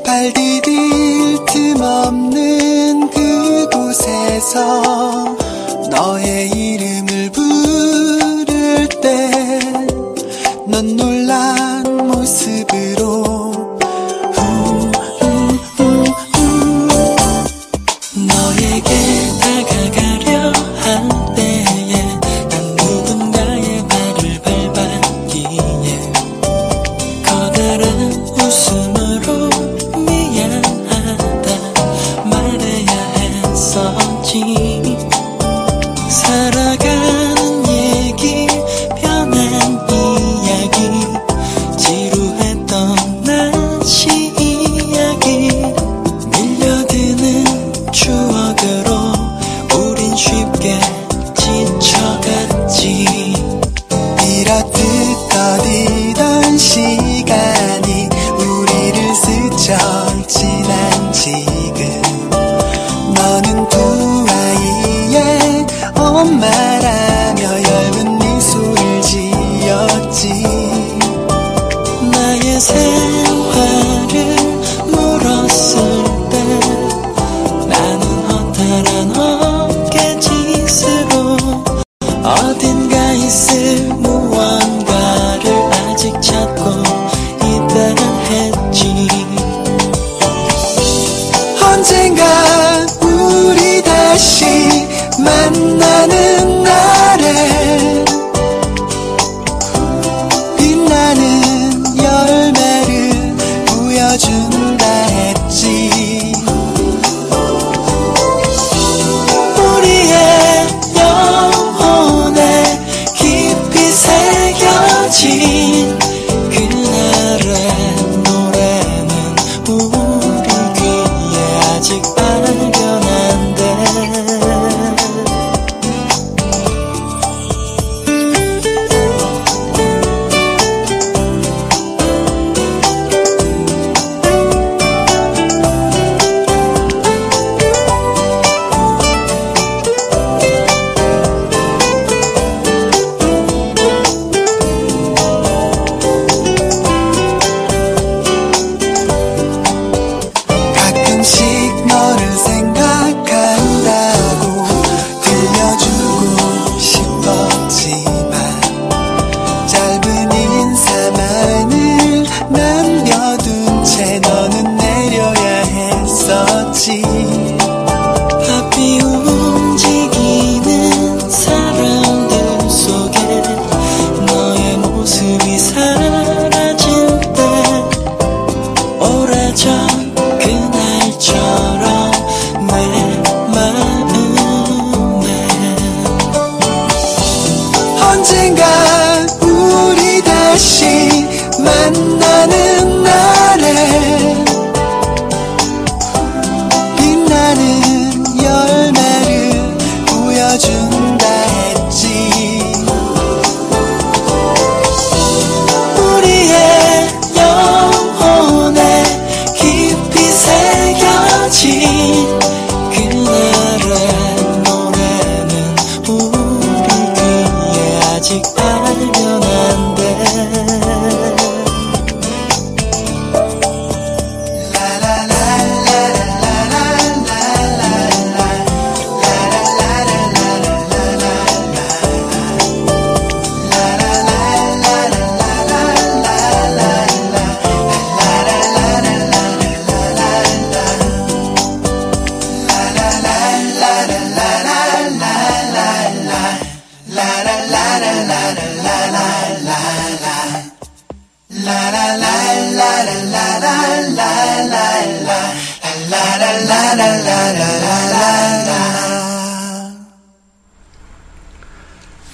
발 디딜 틈 없는 그곳에서 너의 이름을 부를 때 넌 놀란 모습으로 너에게 다가가려 할 때에 난 누군가의 발을 밟았기에 커다란 웃음으로 미안하다 말해야 했었지. 살아가는 얘기, 변한 이야기, 지루했던 날씨 이야기, 밀려드는 추억으로 우린 쉽게 지쳐갔지. 이렇듯 더디던 시간이 우리를 스쳐 지난 지금 너는 두 아이의 엄마라며 얇은 미소를 지었지. 나의 생활을 물었을 때 나는 허탈한 어깨짓으로 어딘가 있을 무언가를 아직 찾고 있다 했지. 언젠가 우리 다시 만나는 날에 빛나는 열매를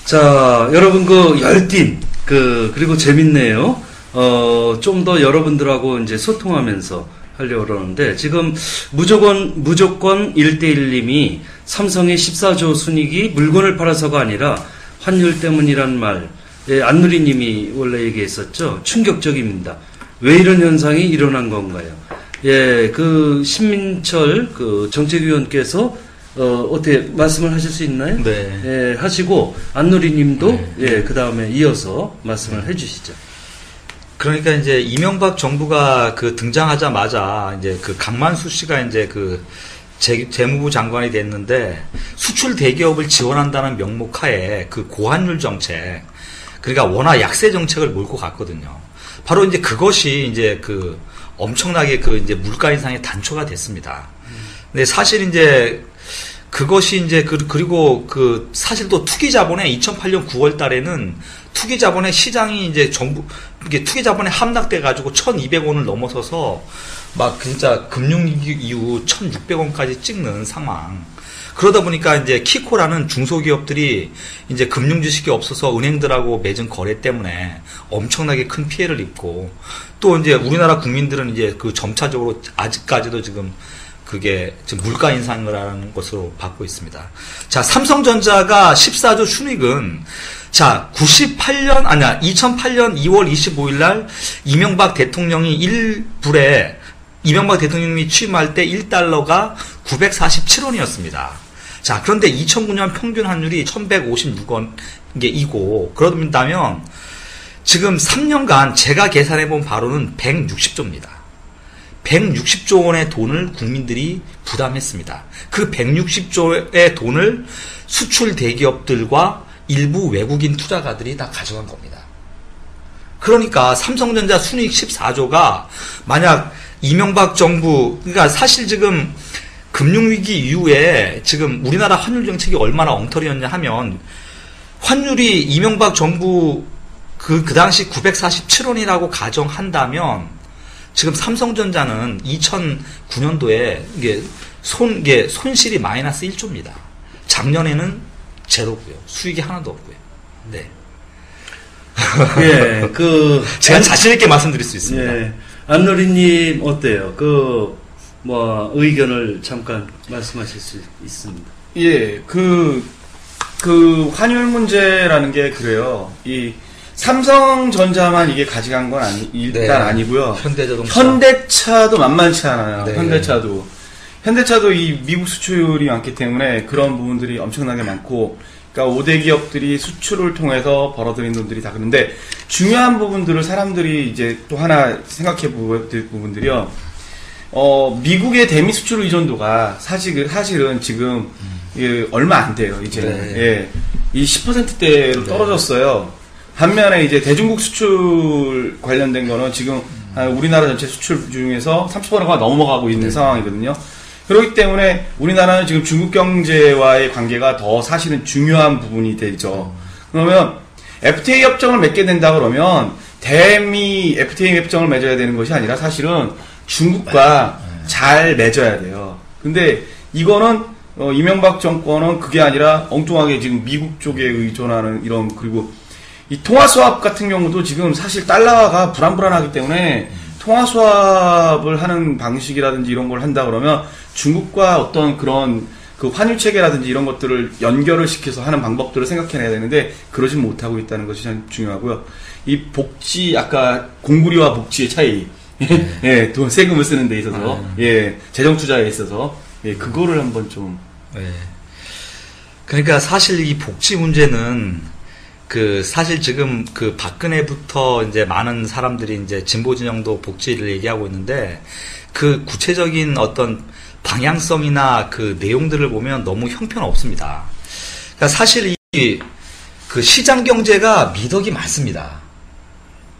자, 여러분 열띤 그리고 재밌네요. 좀 더 여러분들하고 이제 소통하면서 하려고 그러는데, 지금 무조건 1대1님이 삼성의 14조 순이익이 물건을 팔아서가 아니라 환율 때문이란 말, 안누리님이 원래 얘기했었죠. 충격적입니다. 왜 이런 현상이 일어난 건가요? 신민철 정책위원께서 어떻게 말씀을 하실 수 있나요? 네. 하시고 안누리님도 그 다음에 이어서 말씀을 해주시죠. 그러니까 이제 이명박 정부가 등장하자마자 이제 강만수 씨가 이제 재무부 장관이 됐는데, 수출 대기업을 지원한다는 명목하에 고환율 정책, 그러니까 원화 약세 정책을 몰고 갔거든요. 바로 이제 그것이 이제 엄청나게 이제 물가 인상의 단초가 됐습니다. 근데 사실 이제 그것이 이제 그리고 사실 또 투기 자본의 2008년 9월 달에는 투기 자본의 시장이 이제 이게 투기 자본에 함락돼 가지고 1,200원을 넘어서서 막 진짜 금융위기 이후 1,600원까지 찍는 상황. 그러다 보니까 이제 키코라는 중소기업들이 이제 금융 지식이 없어서 은행들하고 맺은 거래 때문에 엄청나게 큰 피해를 입고, 또 이제 우리나라 국민들은 이제 점차적으로 아직까지도 지금 그게 지금 물가 인상을 하는 것으로 받고 있습니다. 자, 삼성전자가 14조 순이익은 2008년 2월 25일 날 이명박 대통령이 이명박 대통령이 취임할 때 1달러가 947원이었습니다. 자, 그런데 2009년 평균 환율이 1156원이고, 그렇다면 지금 3년간 제가 계산해본 바로는 160조입니다. 160조 원의 돈을 국민들이 부담했습니다. 그 160조의 돈을 수출 대기업들과 일부 외국인 투자가들이 다 가져간 겁니다. 그러니까 삼성전자 순이익 14조가 만약 이명박 정부, 그러니까 사실 지금 금융위기 이후에 지금 우리나라 환율 정책이 얼마나 엉터리였냐 하면, 환율이 이명박 정부 그 당시 947원이라고 가정한다면 지금 삼성전자는 2009년도에 이게 손실이 마이너스 1조입니다. 작년에는 제로고요. 수익이 하나도 없고요. 네. 제가 자신있게 말씀드릴 수 있습니다. 안누리님 어때요? 의견을 잠깐 말씀하실 수 있습니다. 환율 문제라는 게 그래요. 삼성전자만 이게 가져간 건 일단 아니고요. 현대차도 만만치 않아요. 네. 현대차도 이 미국 수출이 많기 때문에 그런 부분들이 엄청나게 많고, 그러니까 5대 기업들이 수출을 통해서 벌어들인 돈들이 다 그런데, 중요한 부분들을 사람들이 이제 또 하나 생각해 볼 부분들이요. 미국의 대미 수출 의존도가 사실은 지금 얼마 안 돼요. 이제 이 10%대로 떨어졌어요. 반면에 이제 대중국 수출 관련된 거는 지금 우리나라 전체 수출 중에서 30%가 넘어가고 있는 상황이거든요. 그렇기 때문에 우리나라는 지금 중국 경제와의 관계가 더 사실은 중요한 부분이 되죠. 그러면 FTA 협정을 맺게 된다 그러면 대미 FTA 협정을 맺어야 되는 것이 아니라 사실은 중국과 잘 맺어야 돼요. 근데 이거는 이명박 정권은 그게 아니라 엉뚱하게 지금 미국 쪽에 의존하는 그리고 이 통화수합 같은 경우도 지금 사실 달러가 불안불안하기 때문에 통화수합을 하는 방식이라든지 이런 걸 한다 그러면 중국과 어떤 그런 환율 체계라든지 이런 것들을 연결을 시켜서 하는 방법들을 생각해내야 되는데 그러지 못하고 있다는 것이 참 중요하고요. 이 복지, 아까 공구리와 복지의 차이, 돈 세금을 쓰는 데 있어서, 재정 투자에 있어서, 그거를 한번 좀. 그러니까 사실 이 복지 문제는 사실 지금 박근혜부터 이제 많은 사람들이 이제 진보 진영도 복지를 얘기하고 있는데, 구체적인 어떤 방향성이나 내용들을 보면 너무 형편없습니다. 그러니까 사실 시장 경제가 미덕이 많습니다.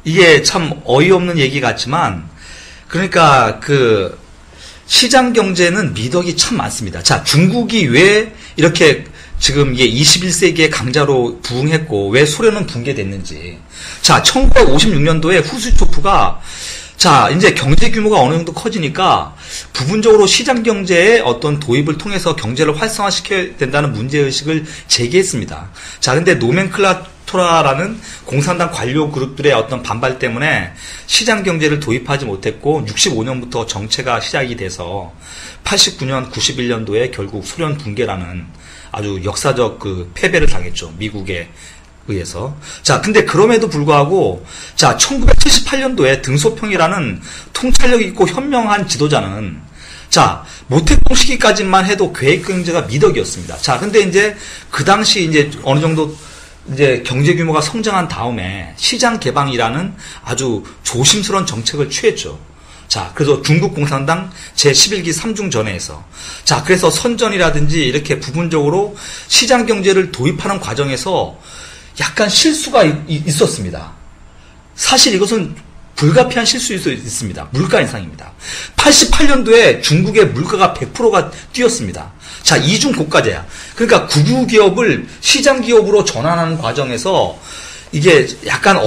이게 참 어이없는 얘기 같지만, 그러니까 시장 경제는 미덕이 참 많습니다. 자, 중국이 왜 이렇게 지금 이게 21세기의 강자로 부흥했고 왜 소련은 붕괴됐는지. 자, 1956년도에 후르츠초프가 자, 이제 경제 규모가 어느 정도 커지니까 부분적으로 시장 경제의 어떤 도입을 통해서 경제를 활성화시켜야 된다는 문제의식을 제기했습니다. 자, 근데 노멘클라토라라는 공산당 관료 그룹들의 어떤 반발 때문에 시장 경제를 도입하지 못했고 65년부터 정체가 시작이 돼서 89년, 91년도에 결국 소련 붕괴라는 아주 역사적 그 패배를 당했죠. 미국에 의해서. 자, 근데 그럼에도 불구하고, 자, 1978년도에 등소평이라는 통찰력 있고 현명한 지도자는, 자, 모택동 시기까지만 해도 계획경제가 미덕이었습니다. 자, 근데 이제 그 당시 이제 어느 정도 이제 경제 규모가 성장한 다음에 시장 개방이라는 아주 조심스러운 정책을 취했죠. 자, 그래서 중국 공산당 제11기 3중 전회에서. 자, 그래서 선전이라든지 이렇게 부분적으로 시장 경제를 도입하는 과정에서 약간 실수가 있었습니다. 사실 이것은 불가피한 실수일 수 있습니다. 물가 인상입니다. 88년도에 중국의 물가가 100%가 뛰었습니다. 자, 이중 고가제야. 그러니까 국유 기업을 시장 기업으로 전환하는 과정에서 이게 약간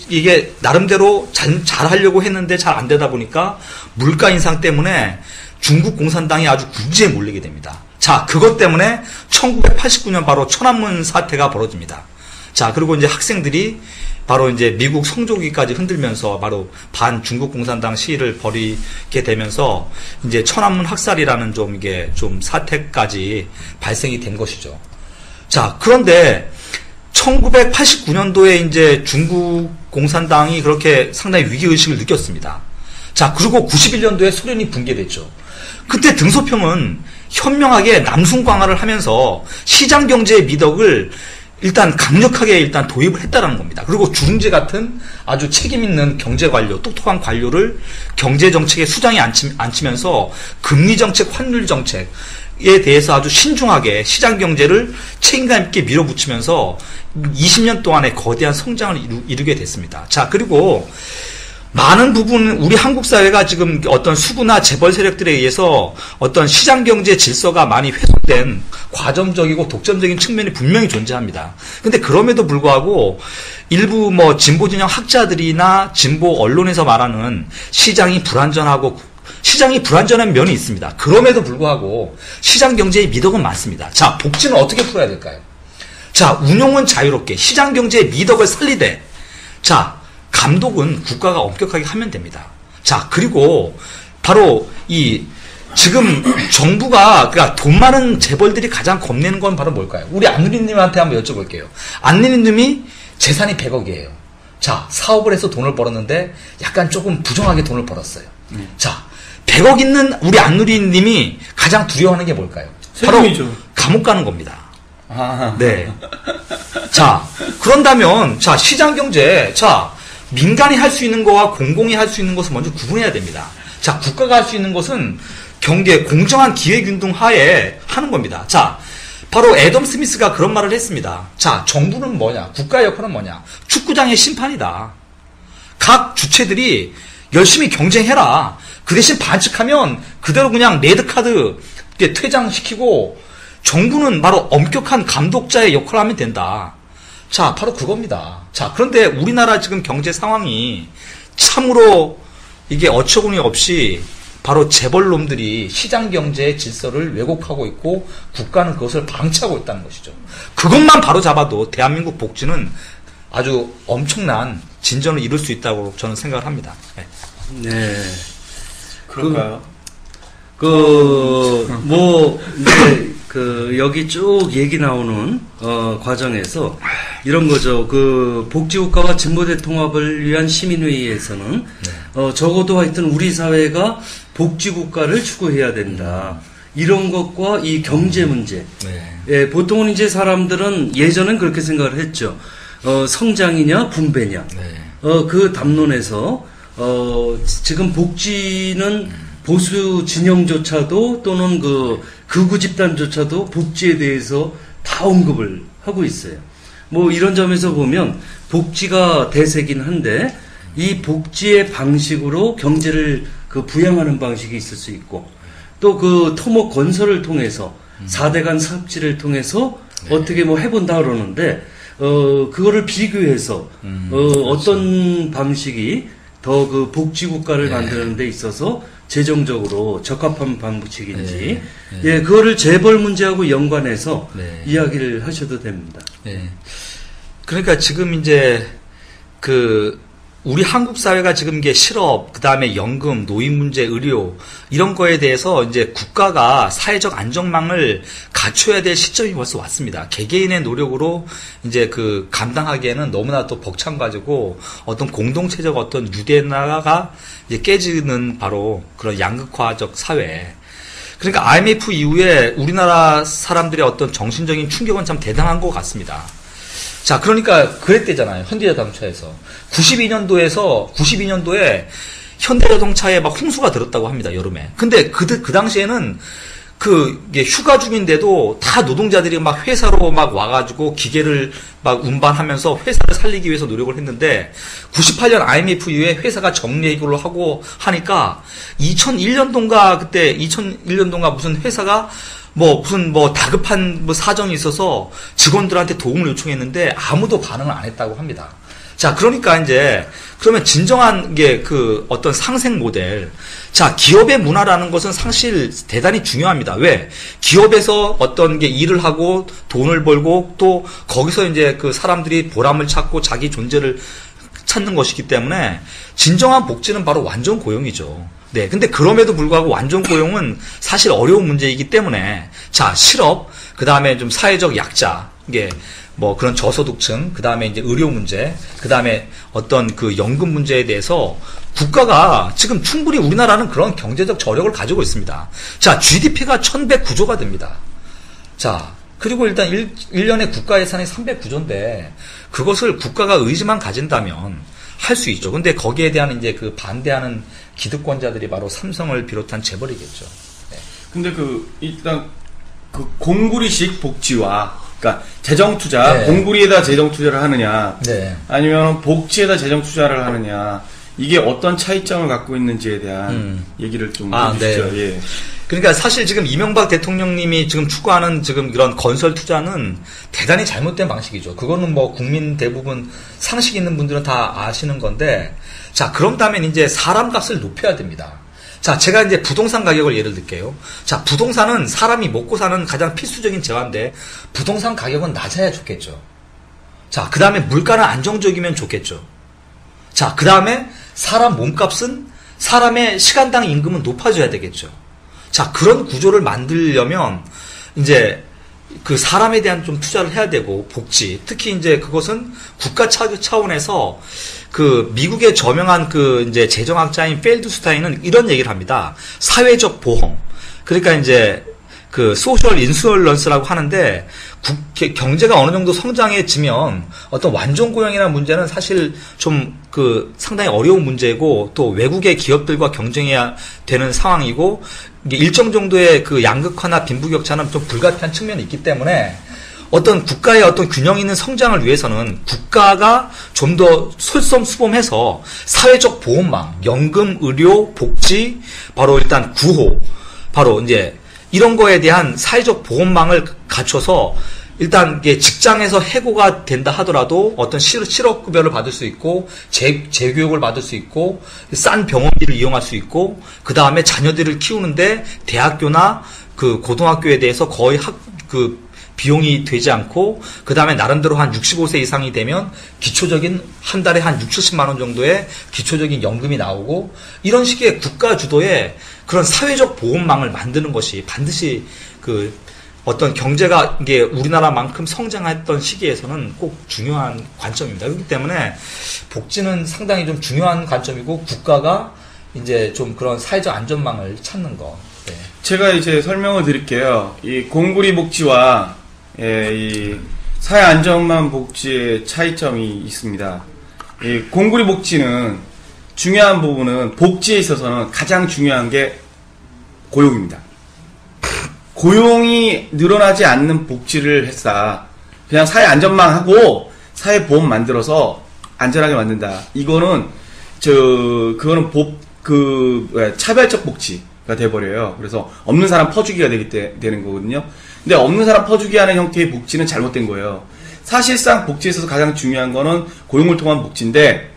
이게 나름대로 잘 하려고 했는데 잘 안 되다 보니까 물가 인상 때문에 중국 공산당이 아주 궁지에 몰리게 됩니다. 자, 그것 때문에 1989년 바로 천안문 사태가 벌어집니다. 자, 그리고 이제 학생들이 바로 이제 미국 성조기까지 흔들면서 바로 반 중국 공산당 시위를 벌이게 되면서 이제 천안문 학살이라는 이게 좀 사태까지 발생이 된 것이죠. 자, 그런데 1989년도에 이제 중국 공산당이 그렇게 상당히 위기의식을 느꼈습니다. 자, 그리고 91년도에 소련이 붕괴됐죠. 그때 등소평은 현명하게 남순 강화를 하면서 시장 경제의 미덕을 일단 강력하게 일단 도입을 했다라는 겁니다. 그리고 주룽제 같은 아주 책임 있는 경제 관료, 똑똑한 관료를 경제 정책에 수장에 앉히면서 금리 정책, 환율 정책에 대해서 아주 신중하게 시장 경제를 책임감 있게 밀어붙이면서 20년 동안의 거대한 성장을 이루게 됐습니다. 자, 그리고 많은 부분 우리 한국 사회가 지금 어떤 수구나 재벌 세력들에 의해서 어떤 시장 경제 질서가 많이 훼손된 과점적이고 독점적인 측면이 분명히 존재합니다. 근데 그럼에도 불구하고 일부 진보 진영 학자들이나 진보 언론에서 말하는 시장이 불완전한 면이 있습니다. 그럼에도 불구하고 시장 경제의 미덕은 많습니다. 자, 복지는 어떻게 풀어야 될까요? 자, 운용은 자유롭게 시장 경제의 미덕을 살리되, 자, 감독은 국가가 엄격하게 하면 됩니다. 자, 그리고 바로 지금 정부가, 그러니까 돈 많은 재벌들이 가장 겁내는 건 바로 뭘까요? 우리 안누리님한테 한번 여쭤볼게요. 안누리님이 재산이 100억이에요. 자, 사업을 해서 돈을 벌었는데 약간 조금 부정하게 돈을 벌었어요. 자, 100억 있는 우리 안누리님이 가장 두려워하는 게 뭘까요? 세금이죠. 바로 감옥 가는 겁니다. 아. 네. 자, 그런다면, 자, 시장 경제, 자, 민간이 할 수 있는 거와 공공이 할 수 있는 것을 먼저 구분해야 됩니다. 자, 국가가 할 수 있는 것은 공정한 기회균등 하에 하는 겁니다. 자, 바로 애덤 스미스가 그런 말을 했습니다. 자, 정부는 뭐냐? 국가의 역할은 뭐냐? 축구장의 심판이다. 각 주체들이 열심히 경쟁해라. 그 대신 반칙하면 그대로 그냥 레드카드 퇴장시키고 정부는 바로 엄격한 감독자의 역할을 하면 된다. 자, 바로 그겁니다. 자, 그런데 우리나라 지금 경제 상황이 참으로 이게 어처구니 없이 바로 재벌놈들이 시장 경제의 질서를 왜곡하고 있고 국가는 그것을 방치하고 있다는 것이죠. 그것만 바로 잡아도 대한민국 복지는 아주 엄청난 진전을 이룰 수 있다고 저는 생각을 합니다. 네. 네. 그럴까요? 이제 여기 쭉 얘기 나오는, 과정에서 이런 거죠. 복지국가와 진보대 통합을 위한 시민회의에서는, 적어도 하여튼 우리 사회가 복지국가를 추구해야 된다. 이런 것과 이 경제 문제. 네. 예, 보통은 이제 사람들은 예전엔 그렇게 생각을 했죠. 성장이냐, 분배냐. 네. 그 담론에서, 지금 복지는 보수 진영조차도 또는 극우 집단조차도 복지에 대해서 다 언급을 하고 있어요. 이런 점에서 보면 복지가 대세긴 한데 이 복지의 방식으로 경제를 부양하는 방식이 있을 수 있고 또 토목 건설을 통해서 4대간 사업지를 통해서 어떻게 해본다 그러는데 그거를 비교해서 어떤 방식이 더 그 복지국가를 네. 만드는 데 있어서 재정적으로 적합한 방법책인지 네. 예, 그거를 재벌 문제하고 연관해서 네. 이야기를 하셔도 됩니다. 네. 그러니까 지금 이제 우리 한국 사회가 지금 이게 실업, 그 다음에 연금, 노인 문제, 의료 이런 거에 대해서 이제 국가가 사회적 안정망을 갖춰야 될 시점이 벌써 왔습니다. 개개인의 노력으로 이제 감당하기에는 너무나 또 벅찬 가지고 어떤 공동체적 어떤 유대나가 이제 깨지는 바로 그런 양극화적 사회. 그러니까 IMF 이후에 우리나라 사람들의 어떤 정신적인 충격은 참 대단한 것 같습니다. 자, 그러니까 그랬대잖아요. 현대자동차에서. 92년도에 현대자동차에 막 홍수가 들었다고 합니다. 여름에. 근데 그 당시에는 이게 휴가 중인데도 다 노동자들이 막 회사로 막 와가지고 기계를 막 운반하면서 회사를 살리기 위해서 노력을 했는데 98년 IMF 이후에 회사가 정리해고를 하고 하니까 2001년도인가 무슨 회사가 무슨 다급한 사정이 있어서 직원들한테 도움을 요청했는데 아무도 반응을 안 했다고 합니다. 자, 그러니까 이제, 그러면 진정한 게 어떤 상생 모델. 자, 기업의 문화라는 것은 사실 대단히 중요합니다. 왜? 기업에서 어떤 게 일을 하고 돈을 벌고 또 거기서 이제 사람들이 보람을 찾고 자기 존재를 찾는 것이기 때문에 진정한 복지는 바로 완전 고용이죠. 네. 근데 그럼에도 불구하고 완전 고용은 사실 어려운 문제이기 때문에 자, 실업, 그 다음에 좀 사회적 약자, 이게 그런 저소득층, 그 다음에 이제 의료 문제, 그 다음에 어떤 연금 문제에 대해서 국가가 지금 충분히 우리나라는 그런 경제적 저력을 가지고 있습니다. 자, GDP가 1109조가 됩니다. 자, 그리고 일단 1년에 국가 예산이 309조인데 그것을 국가가 의지만 가진다면 할 수 있죠. 근데 거기에 대한 이제 반대하는 기득권자들이 바로 삼성을 비롯한 재벌이겠죠. 네. 근데 일단 공구리식 복지와 그러니까 재정 투자, 네. 공구리에다 재정 투자를 하느냐, 네. 아니면 복지에다 재정 투자를 하느냐, 이게 어떤 차이점을 갖고 있는지에 대한 얘기를 좀 해주시죠. 네. 예. 그러니까 사실 지금 이명박 대통령님이 지금 추구하는 지금 이런 건설 투자는 대단히 잘못된 방식이죠. 그거는 국민 대부분 상식 있는 분들은 다 아시는 건데, 자, 그런다면 이제 사람 값을 높여야 됩니다. 자, 제가 이제 부동산 가격을 예를 들게요. 자, 부동산은 사람이 먹고 사는 가장 필수적인 재화인데, 부동산 가격은 낮아야 좋겠죠. 자, 그 다음에 물가는 안정적이면 좋겠죠. 자, 그 다음에 사람 몸값은 사람의 시간당 임금은 높아져야 되겠죠. 자, 그런 구조를 만들려면 이제 사람에 대한 좀 투자를 해야 되고, 복지, 특히 이제 그것은 국가 차원에서 미국의 저명한 이제 재정학자인 펠드슈타인은 이런 얘기를 합니다. 사회적 보험. 그러니까 이제 소셜 인슈어런스라고 하는데, 경제가 어느 정도 성장해지면 어떤 완전 고용이라는 문제는 사실 좀 상당히 어려운 문제고, 또 외국의 기업들과 경쟁해야 되는 상황이고, 일정 정도의 양극화나 빈부격차는 좀 불가피한 측면이 있기 때문에 어떤 국가의 어떤 균형 있는 성장을 위해서는 국가가 좀 더 솔선수범해서 사회적 보험망, 연금, 의료, 복지, 바로 일단 구호, 바로 이제 이런 거에 대한 사회적 보험망을 갖춰서 일단 직장에서 해고가 된다 하더라도 어떤 실업급여를 받을 수 있고 재교육을 받을 수 있고 싼 병원비를 이용할 수 있고 그 다음에 자녀들을 키우는데 대학교나 고등학교에 대해서 거의 비용이 되지 않고 그 다음에 나름대로 한 65세 이상이 되면 기초적인 한 달에 한 6, 70만 원 정도의 기초적인 연금이 나오고 이런 식의 국가 주도의 그런 사회적 보험망을 만드는 것이 반드시 어떤 경제가 이게 우리나라만큼 성장했던 시기에서는 꼭 중요한 관점입니다. 그렇기 때문에 복지는 상당히 좀 중요한 관점이고 국가가 이제 좀 그런 사회적 안전망을 찾는 거. 네. 제가 이제 설명을 드릴게요. 이 공구리 복지와 이 사회 안전망 복지의 차이점이 있습니다. 이 공구리 복지는 중요한 부분은 복지에 있어서는 가장 중요한 게 고용입니다. 고용이 늘어나지 않는 복지를 했다. 그냥 사회 안전망 하고 사회 보험 만들어서 안전하게 만든다. 이거는 그거는 차별적 복지가 돼버려요. 그래서 없는 사람 퍼주기가 되는 거거든요. 근데 없는 사람 퍼주기 하는 형태의 복지는 잘못된 거예요. 사실상 복지에 있어서 가장 중요한 거는 고용을 통한 복지인데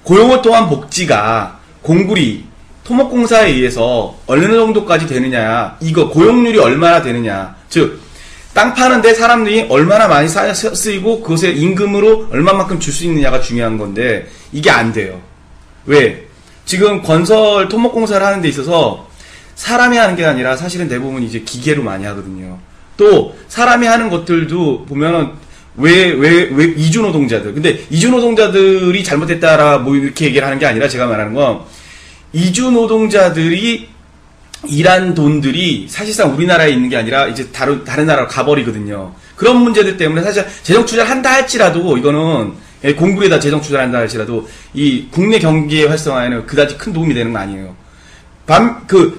고용을 통한 복지가 공구리 토목공사에 의해서 어느 정도까지 되느냐, 이거 고용률이 얼마나 되느냐, 즉 땅 파는데 사람들이 얼마나 많이 쓰이고 그것에 임금으로 얼마만큼 줄 수 있느냐가 중요한 건데 이게 안 돼요. 왜? 지금 건설 토목공사를 하는 데 있어서 사람이 하는 게 아니라 사실은 대부분 이제 기계로 많이 하거든요. 또 사람이 하는 것들도 보면은 왜 이주노동자들, 근데 이주노동자들이 잘못했다라 뭐 이렇게 얘기를 하는 게 아니라 제가 말하는 건 이주노동자들이 일한 돈들이 사실상 우리나라에 있는 게 아니라 이제 다른 나라로 가버리거든요. 그런 문제들 때문에 사실 재정 투자를 한다 할지라도 이거는 공구리에다 재정 투자를 한다 할지라도 이 국내 경기의 활성화에는 그다지 큰 도움이 되는 거 아니에요.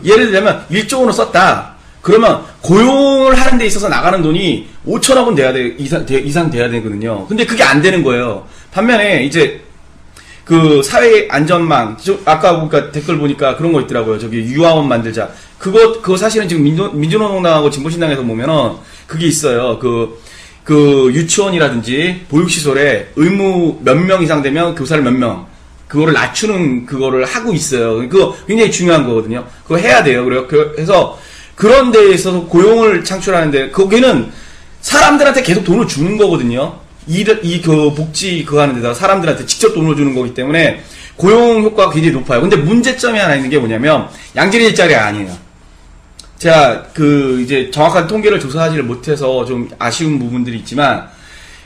예를 들면 1조 원을 썼다. 그러면 고용을 하는 데 있어서 나가는 돈이 5천억 원 이상 돼야 되거든요. 근데 그게 안 되는 거예요. 반면에 이제 그 사회 안전망, 아까 보니까 댓글 보니까 그런 거 있더라고요. 저기 유아원 만들자. 그거 사실은 지금 민주노동당하고 진보신당에서 보면은 그게 있어요. 그 유치원이라든지 보육시설에 의무 몇 명 이상 되면 교사를 몇 명, 그거를 낮추는 그거를 하고 있어요. 그거 굉장히 중요한 거거든요. 그거 해야 돼요. 그래서 그런 데에 있어서 고용을 창출하는데 거기는 사람들한테 계속 돈을 주는 거거든요. 복지 그거 하는 데다가 사람들한테 직접 돈을 주는 거기 때문에 고용 효과가 굉장히 높아요. 근데 문제점이 하나 있는 게 뭐냐면 양질의 일자리가 아니에요. 제가 이제 정확한 통계를 조사하지를 못해서 좀 아쉬운 부분들이 있지만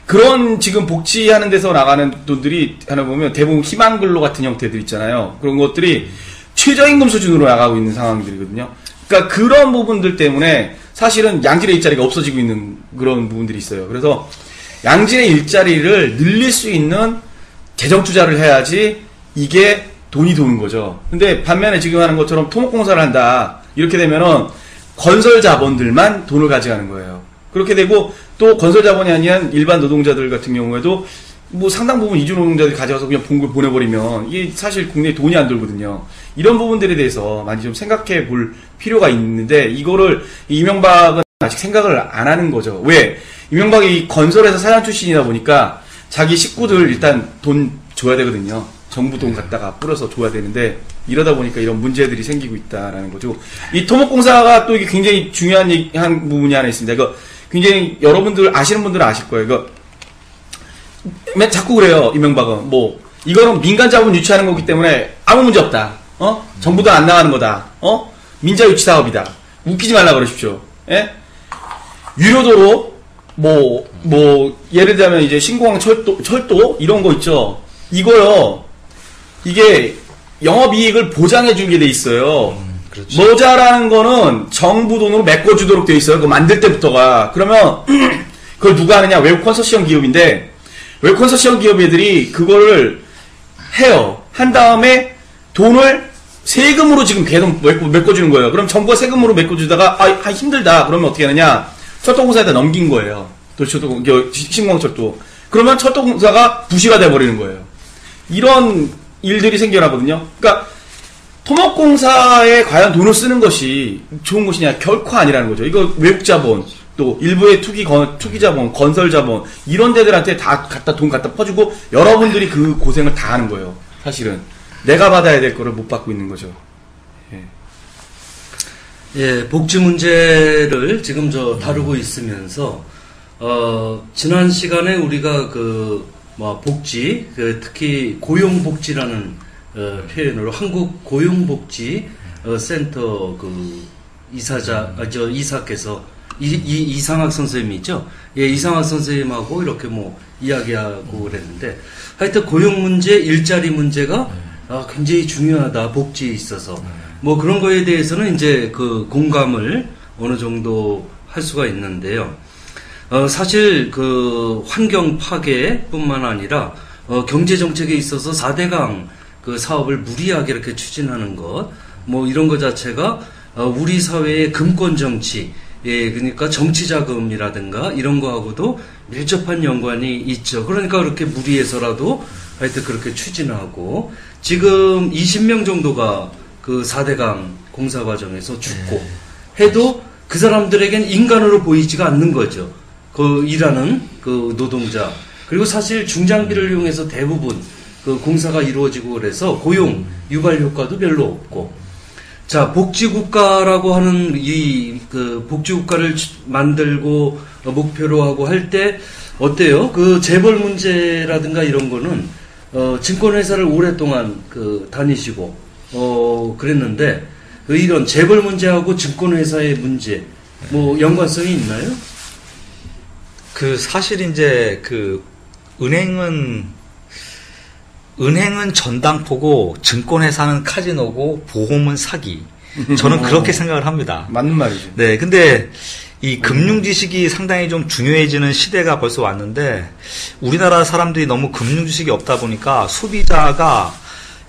그런 지금 복지하는 데서 나가는 돈들이 하나 보면 대부분 희망근로 같은 형태들 있잖아요. 그런 것들이 최저임금 수준으로 나가고 있는 상황들이거든요. 그러니까 그런 부분들 때문에 사실은 양질의 일자리가 없어지고 있는 그런 부분들이 있어요. 그래서 양질의 일자리를 늘릴 수 있는 재정 투자를 해야지 이게 돈이 도는 거죠. 근데 반면에 지금 하는 것처럼 토목공사를 한다. 이렇게 되면은 건설 자본들만 돈을 가져가는 거예요. 그렇게 되고 또 건설 자본이 아닌 일반 노동자들 같은 경우에도 뭐 상당 부분 이주 노동자들이 가져가서 그냥 봉급을 보내버리면 이게 사실 국내에 돈이 안 돌거든요. 이런 부분들에 대해서 많이 좀 생각해 볼 필요가 있는데 이거를 이명박은 아직 생각을 안 하는 거죠. 왜? 이명박이 건설회사 사장 출신이다 보니까 자기 식구들 일단 돈 줘야 되거든요. 정부 돈 갖다가 뿌려서 줘야 되는데 이러다 보니까 이런 문제들이 생기고 있다라는 거죠. 이 토목공사가 또 이게 굉장히 중요한 부분이 하나 있습니다. 이거 굉장히 여러분들 아시는 분들은 아실 거예요. 이거 자꾸 그래요. 이명박은 이거는 민간 자본 유치하는 거기 때문에 아무 문제 없다. 정부 돈 안 나가는 거다. 민자 유치 사업이다. 웃기지 말라 그러십시오. 예? 유료도로 예를 들면 이제 신공항 철도 이런 거 있죠. 이거요. 이게 영업이익을 보장해주게 돼 있어요. 그렇죠. 모자라는 거는 정부 돈으로 메꿔주도록 돼 있어요. 그거 만들 때부터가. 그러면 그걸 누가 하느냐? 외국 컨소시엄 기업인데 외국 컨소시엄 기업 애들이 그거를 해요. 한 다음에 돈을 세금으로 지금 계속 메꿔주는 거예요. 그럼 정부가 세금으로 메꿔주다가 힘들다. 그러면 어떻게 하느냐? 철도공사에다 넘긴 거예요. 신공항철도. 그러면 철도공사가 부시가 돼버리는 거예요. 이런 일들이 생겨나거든요. 그러니까 토목공사에 과연 돈을 쓰는 것이 좋은 것이냐? 결코 아니라는 거죠. 이거 외국 자본, 또 일부의 투기 자본, 건설 자본 이런 데들한테 다 돈 갖다 퍼주고 여러분들이 그 고생을 다 하는 거예요. 사실은 내가 받아야 될 거를 못 받고 있는 거죠. 예, 복지 문제를 지금 다루고 있으면서, 지난 시간에 우리가 복지, 특히 고용복지라는, 표현으로 한국 고용복지, 센터 이사께서, 이상학 선생님이죠? 예, 이상학 선생님하고 이렇게 이야기하고 그랬는데, 하여튼 고용 문제, 일자리 문제가 굉장히 중요하다, 복지에 있어서. 그런 거에 대해서는 이제 공감을 어느 정도 할 수가 있는데요. 사실 환경 파괴뿐만 아니라 경제 정책에 있어서 4대강 사업을 무리하게 이렇게 추진하는 것, 이런 것 자체가 우리 사회의 금권 정치, 그러니까 정치 자금이라든가 이런 거하고도 밀접한 연관이 있죠. 그러니까 그렇게 무리해서라도 하여튼 그렇게 추진하고 지금 20명 정도가 4대강 공사 과정에서 죽고 해도 그 사람들에겐 인간으로 보이지가 않는 거죠. 일하는 노동자. 그리고 사실 중장비를 이용해서 대부분 그 공사가 이루어지고 그래서 고용 유발 효과도 별로 없고. 자, 복지국가라고 하는 이 그 복지국가를 만들고 목표로 하고 할 때 어때요? 그 재벌 문제라든가 이런 거는 증권회사를 오랫동안 그 다니시고 그랬는데 이런 재벌 문제하고 증권회사의 문제 뭐 연관성이 있나요? 그 사실 이제 그 은행은 전당포고 증권회사는 카지노고 보험은 사기. 저는 그렇게 생각을 합니다. 맞는 말이죠. 네, 근데 이 금융 지식이 상당히 좀 중요해지는 시대가 벌써 왔는데 우리나라 사람들이 너무 금융 지식이 없다 보니까 소비자가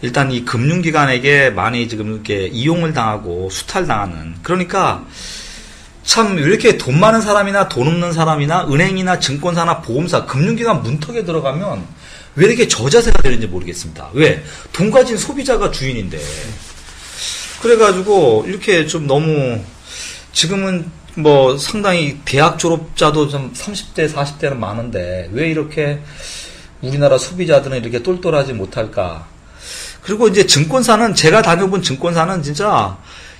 일단 이 금융기관에게 많이 지금 이렇게 이용을 당하고 수탈당하는, 그러니까 참 왜 이렇게 돈 많은 사람이나 돈 없는 사람이나 은행이나 증권사나 보험사, 금융기관 문턱에 들어가면 왜 이렇게 저자세가 되는지 모르겠습니다. 왜? 돈 가진 소비자가 주인인데. 그래가지고 이렇게 좀 너무 지금은 뭐 상당히 대학 졸업자도 좀 30대, 40대는 많은데 왜 이렇게 우리나라 소비자들은 이렇게 똘똘하지 못할까? 그리고 이제 증권사는, 제가 다녀본 증권사는 진짜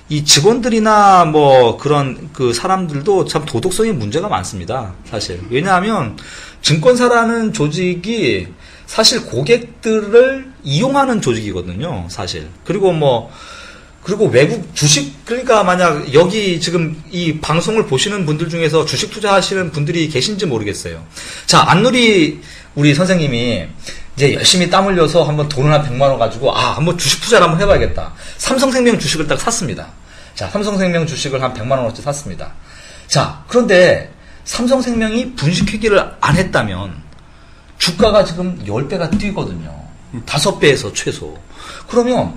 이 직원들이나 뭐 그런 그 사람들도 참 도덕성에 문제가 많습니다. 사실. 왜냐하면 증권사라는 조직이 사실 고객들을 이용하는 조직이거든요. 사실. 그리고 외국 주식, 그러니까 만약 여기 지금 이 방송을 보시는 분들 중에서 주식 투자하시는 분들이 계신지 모르겠어요. 자, 안누리 우리 선생님이 이제 열심히 땀 흘려서 한번 돈을 한 100만 원 가지고 한번 주식 투자를 한번 해봐야겠다. 삼성생명 주식을 딱 샀습니다. 자, 삼성생명 주식을 한 100만 원어치 샀습니다. 자, 그런데 삼성생명이 분식회계를 안 했다면 주가가 지금 10배가 뛰거든요. 5배에서 최소. 그러면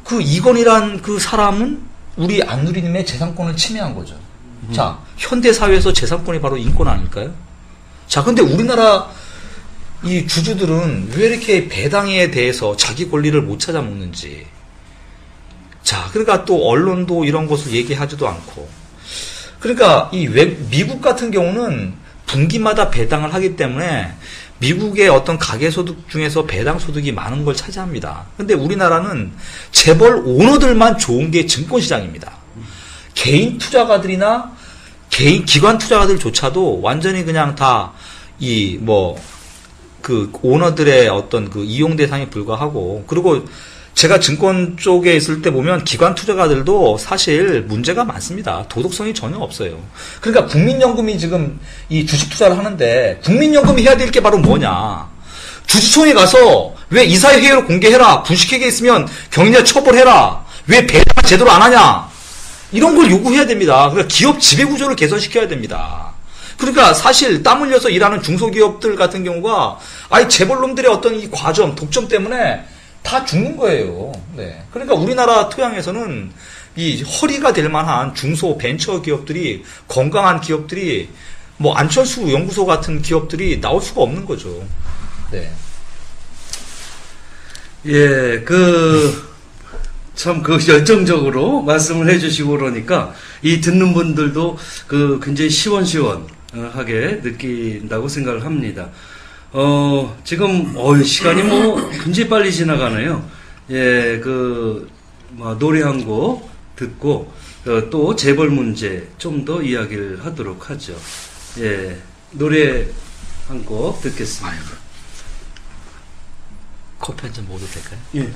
그 이건이란 그 사람은 우리 안누리님의 재산권을 침해한 거죠. 자, 현대사회에서 재산권이 바로 인권 아닐까요? 자, 근데 우리나라 이 주주들은 왜 이렇게 배당에 대해서 자기 권리를 못 찾아 먹는지. 자, 그러니까 또 언론도 이런 것을 얘기하지도 않고. 그러니까 미국 같은 경우는 분기마다 배당을 하기 때문에 미국의 어떤 가계소득 중에서 배당소득이 많은 걸 차지합니다. 근데 우리나라는 재벌 오너들만 좋은 게 증권시장입니다. 개인 투자가들이나 기관 투자가들조차도 완전히 그냥 다 그 오너들의 어떤 그 이용 대상에 불과하고, 그리고 제가 증권 쪽에 있을 때 보면 기관 투자가들도 사실 문제가 많습니다. 도덕성이 전혀 없어요. 그러니까 국민연금이 지금 이 주식 투자를 하는데 국민연금이 해야 될 게 바로 뭐냐. 주주총회 가서 왜 이사회의를 공개해라. 분식회계 있으면 경리자 처벌해라. 왜 배당 제대로 안 하냐. 이런 걸 요구해야 됩니다. 그러니까 기업 지배구조를 개선시켜야 됩니다. 그러니까 사실 땀 흘려서 일하는 중소기업들 같은 경우가 재벌놈들의 어떤 이 과점, 독점 때문에 다 죽는 거예요. 네. 그러니까 우리나라 토양에서는 이 허리가 될 만한 중소 벤처 기업들이, 건강한 기업들이, 뭐 안철수 연구소 같은 기업들이 나올 수가 없는 거죠. 네. 예, 참 열정적으로 말씀을 해주시고 그러니까 이 듣는 분들도 굉장히 시원시원하게 느낀다고 생각을 합니다. 지금 시간이 굉장히 빨리 지나가네요. 예, 노래 한 곡 듣고 또 재벌 문제 좀 더 이야기를 하도록 하죠. 예, 노래 한 곡 듣겠습니다. 커피 한 잔 먹어도 될까요? 예.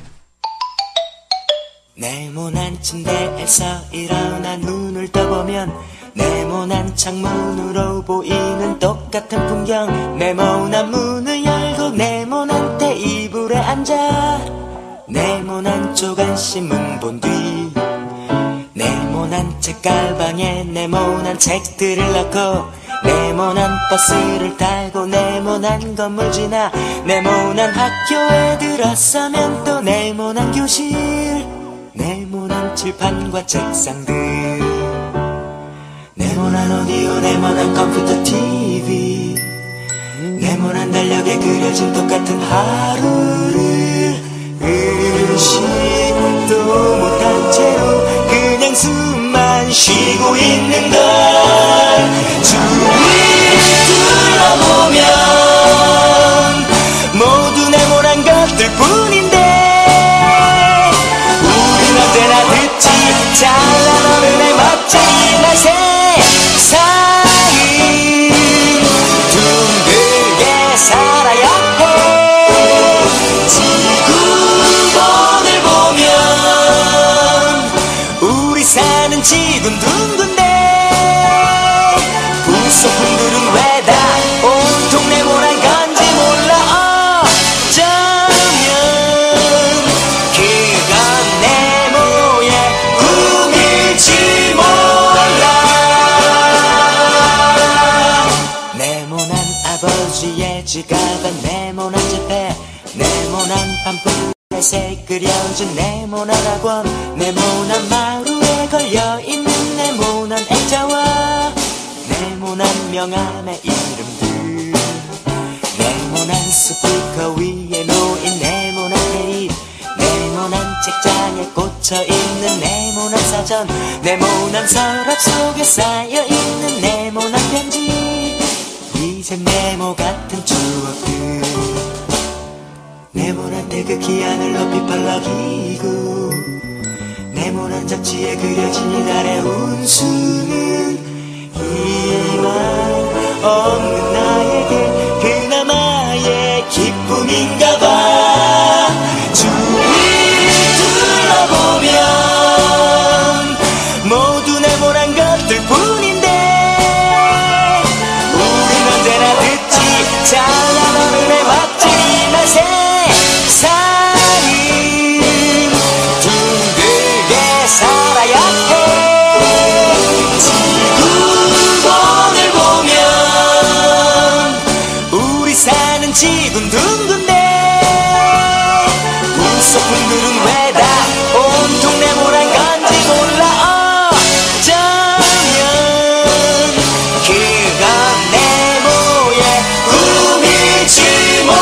네모난 침대에서 일어나 눈을 떠보면 네모난 창문으로 보이는 똑같은 풍경. 네모난 문을 열고 네모난 테이블에 앉아 네모난 조간신문 본 뒤 네모난 책가방에 네모난 책들을 넣고 네모난 버스를 타고 네모난 건물 지나 네모난 학교에 들어서면 또 네모난 교실, 네모난 칠판과 책상들, 네모난 오디오, 네모난 컴퓨터 TV, 네모난 달력에 그려진 똑같은 하루를 의식도 못한 채로 그냥 숨만 쉬고 있는 걸. 주위를 둘러보면 모두 지금 둥근데 부속품들은 왜 다 온통 네모난 건지 몰라. 어쩌면 그건 네모의 꿈일지 몰라. 네모난 아버지의 지갑은 네모난 지폐, 네모난 판풀에 그려진 네모난 학원, 네모난 마루에 걸려있는 네모난 액자와 네모난 명함의 이름들, 네모난 스피커 위에 놓인 네모난 테이프, 네모난 책장에 꽂혀있는 네모난 사전, 네모난 서랍 속에 쌓여있는 네모난 편지. 이제 네모 같은 추억들, 네모난 태극기 하늘 높이 펄럭이고 네모난 잡지에 그려진 이달의 운수는 희망 없는 나에게 그나마의 기쁨인가봐. 주위를 둘러보면 모두 네모난 것들 뿐인데 우린 언제나 듣지 잘난 어른의 멋진 맛에 세상은 둥글게 살아야 해. 지구본을 보면 우리 사는 지구는 둥근데 부속품들은 왜 다 온통 네모난 건지 몰라. 어쩌면 그건 네모의 꿈일지 몰라.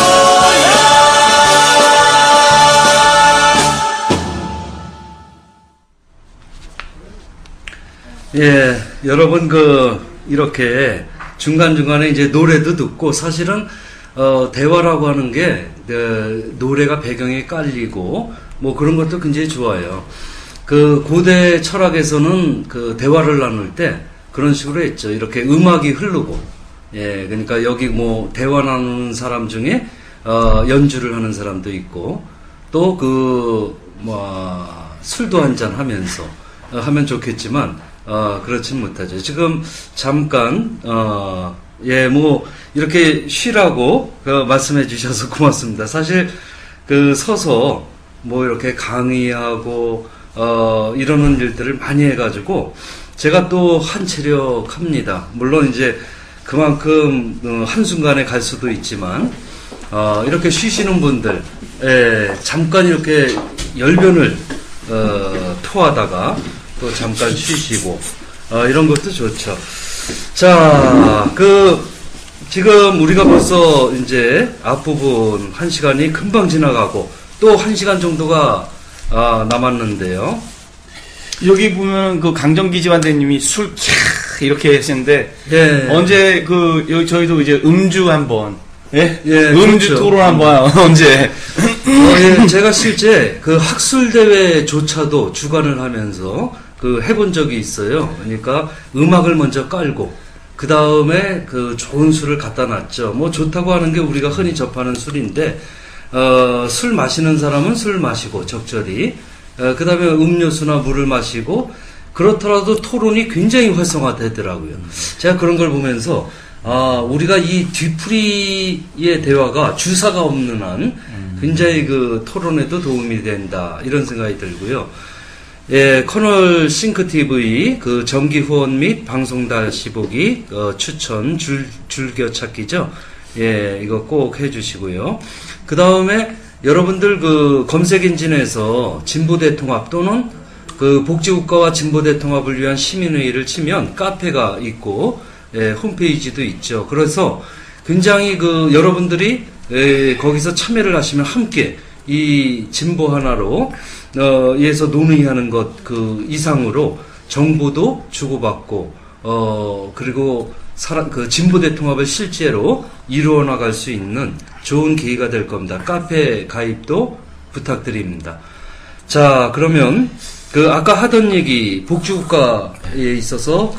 예, 여러분 이렇게 중간중간에 이제 노래도 듣고 사실은 대화라고 하는 게 노래가 배경에 깔리고 뭐 그런 것도 굉장히 좋아요. 고대 철학에서는 대화를 나눌 때 그런 식으로 했죠. 이렇게 음악이 흐르고, 예, 그러니까 여기 뭐 대화 나누는 사람 중에 연주를 하는 사람도 있고 또 술도 한잔 하면서 하면 좋겠지만 그렇진 못하죠. 지금 잠깐 예, 뭐 이렇게 쉬라고 말씀해 주셔서 고맙습니다. 사실 서서 뭐 이렇게 강의하고 이러는 일들을 많이 해가지고 제가 또 한체력합니다. 물론 이제 그만큼 한순간에 갈 수도 있지만 이렇게 쉬시는 분들, 예, 잠깐 이렇게 열변을 토하다가 또 잠깐 쉬시고 이런 것도 좋죠. 자, 지금 우리가 벌써 이제 앞부분 1시간이 금방 지나가고 또 1시간 정도가 남았는데요. 여기 보면 강정기 지환대님이 술 이렇게 하시는데, 예. 언제 여기 저희도 이제 음주 한번, 예? 예, 음주 그렇죠. 토론 한번 언제? 예, 제가 실제 학술 대회조차도 주관을 하면서 해본 적이 있어요. 그러니까 음악을 먼저 깔고 그 다음에 좋은 술을 갖다 놨죠. 뭐 좋다고 하는 게 우리가 흔히 접하는 술인데 술 마시는 사람은 술 마시고 적절히 그 다음에 음료수나 물을 마시고 그렇더라도 토론이 굉장히 활성화되더라고요. 제가 그런 걸 보면서 우리가 이 뒤풀이의 대화가 주사가 없는 한 굉장히 토론에도 도움이 된다 이런 생각이 들고요. 예, 커널 싱크TV 정기 후원 및 방송 다시 보기 추천 줄겨찾기죠. 예, 이거 꼭 해주시고요. 그 다음에 여러분들 검색 엔진에서 진보대통합 또는 복지국가와 진보대통합을 위한 시민회의를 치면 카페가 있고, 예, 홈페이지도 있죠. 그래서 굉장히 여러분들이 거기서 참여를 하시면 함께 이 진보 하나로 에서 논의하는 것 이상으로 정보도 주고받고 그리고 진보 대통합을 실제로 이루어 나갈 수 있는 좋은 계기가 될 겁니다. 카페 가입도 부탁드립니다. 자, 그러면 아까 하던 얘기 복지국가에 있어서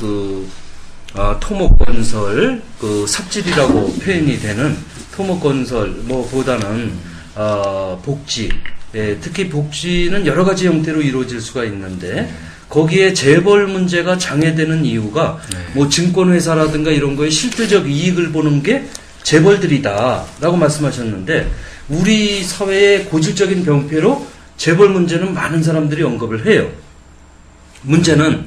토목건설 삽질이라고 표현이 되는 토목건설 보다는 복지, 특히 복지는 여러 가지 형태로 이루어질 수가 있는데 거기에 재벌 문제가 장애되는 이유가 뭐 증권회사라든가 이런 거에 실질적 이익을 보는 게 재벌들이다라고 말씀하셨는데 우리 사회의 고질적인 병폐로 재벌 문제는 많은 사람들이 언급을 해요. 문제는